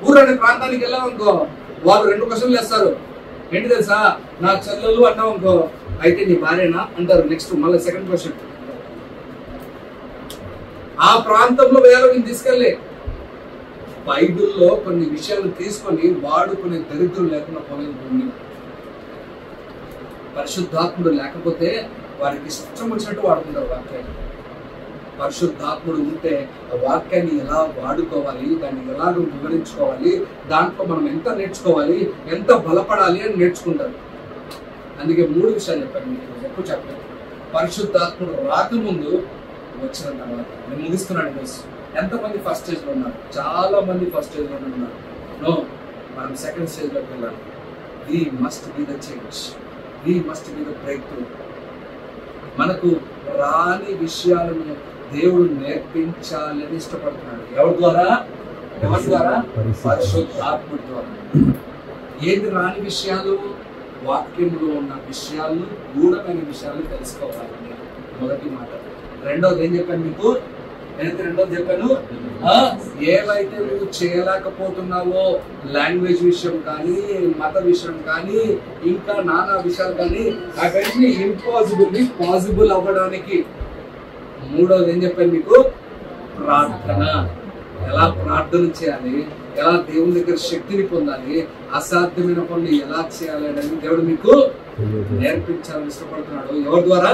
[SPEAKER 2] ఊరు అనే ప్రాంతానికి వెళ్ళామనుకో వాళ్ళు 2 క్వశ్చన్లు వేస్తారు. ఏంటి తెలుసా? నా చెల్లెలు అన్నావు అనుకో, అయితే నీ భార్యనా అంటారు. నెక్స్ట్ మళ్ళీ సెకండ్ క్వశ్చన్. ఆ ప్రాంతంలో వేరే తీసుకెళ్ళి బైబిల్లో కొన్ని విషయాలు తీసుకొని వాడుకునే దరిద్రం లేకుండా పోలేదు భూమి. పరిశుద్ధాత్ముడు లేకపోతే వారికి ఇష్టం వచ్చినట్టు వాడుకుంటారు వాక్యాన్ని. పరిశుద్ధాత్ముడు ఉంటే ఆ వాక్యాన్ని ఎలా వాడుకోవాలి, దాన్ని ఎలాగ వివరించుకోవాలి, దాంట్లో మనం ఎంత నేర్చుకోవాలి, ఎంత బలపడాలి అని నేర్చుకుంటారు. అందుకే 3 విషయాలు చెప్పాను మీకు, ఎక్కువ చెప్పాను. పరిశుద్ధాత్ముడు రాకముందు, వచ్చిన తర్వాత. నేను ముగిస్తున్నాను న్యూస్. ఎంతమంది ఫస్ట్ స్టేజ్ లో ఉన్నారు? చాలా మంది ఫస్ట్ స్టేజ్ లో ఉన్నారు. నో, మనం సెకండ్ స్టేజ్ లోకి వెళ్ళాలి. We must be the change, we must be the breakthrough. మనకు రాని విషయాలను దేవుడు నేర్పించాలని ఇష్టపడుతున్నాడు. ఎవరి ద్వారా? ఎవరి ద్వారా? పరిశుద్ధాత్ముడి ద్వారా. ఏది రాని విషయాలు? వాక్యంలో ఉన్న విషయాలు, గూఢమైన విషయాలు తెలుసుకోవాలి. మొదటి మాట. రెండోది ఏం చెప్పాను మీకు? రెండోది చెప్పాను, ఏవైతే నువ్వు చేయలేకపోతున్నావో, లాంగ్వేజ్ విషయం కానీ, మత విషయం కానీ, ఇంకా నానా విషయాలు కానీ, అవన్నీ ఇంపాసిబుల్ పాసిబుల్ అవ్వడానికి. మూడోది ఏం చెప్పాను మీకు? ప్రార్థన. ఎలా ప్రార్థన చేయాలి, ఎలా దేవుని దగ్గర శక్తిని పొందాలి, అసాధ్యమైన పనులు ఎలా చేయాలి అని దేవుడు మీకు నేర్పించాలని ఇష్టపడుతున్నాడు. ఎవరి ద్వారా?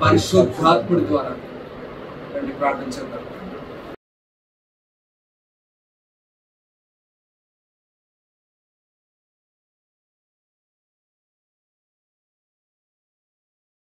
[SPEAKER 2] పరిశుద్ధాత్ముడి ద్వారా. ప్రార్థన చేద్దాం.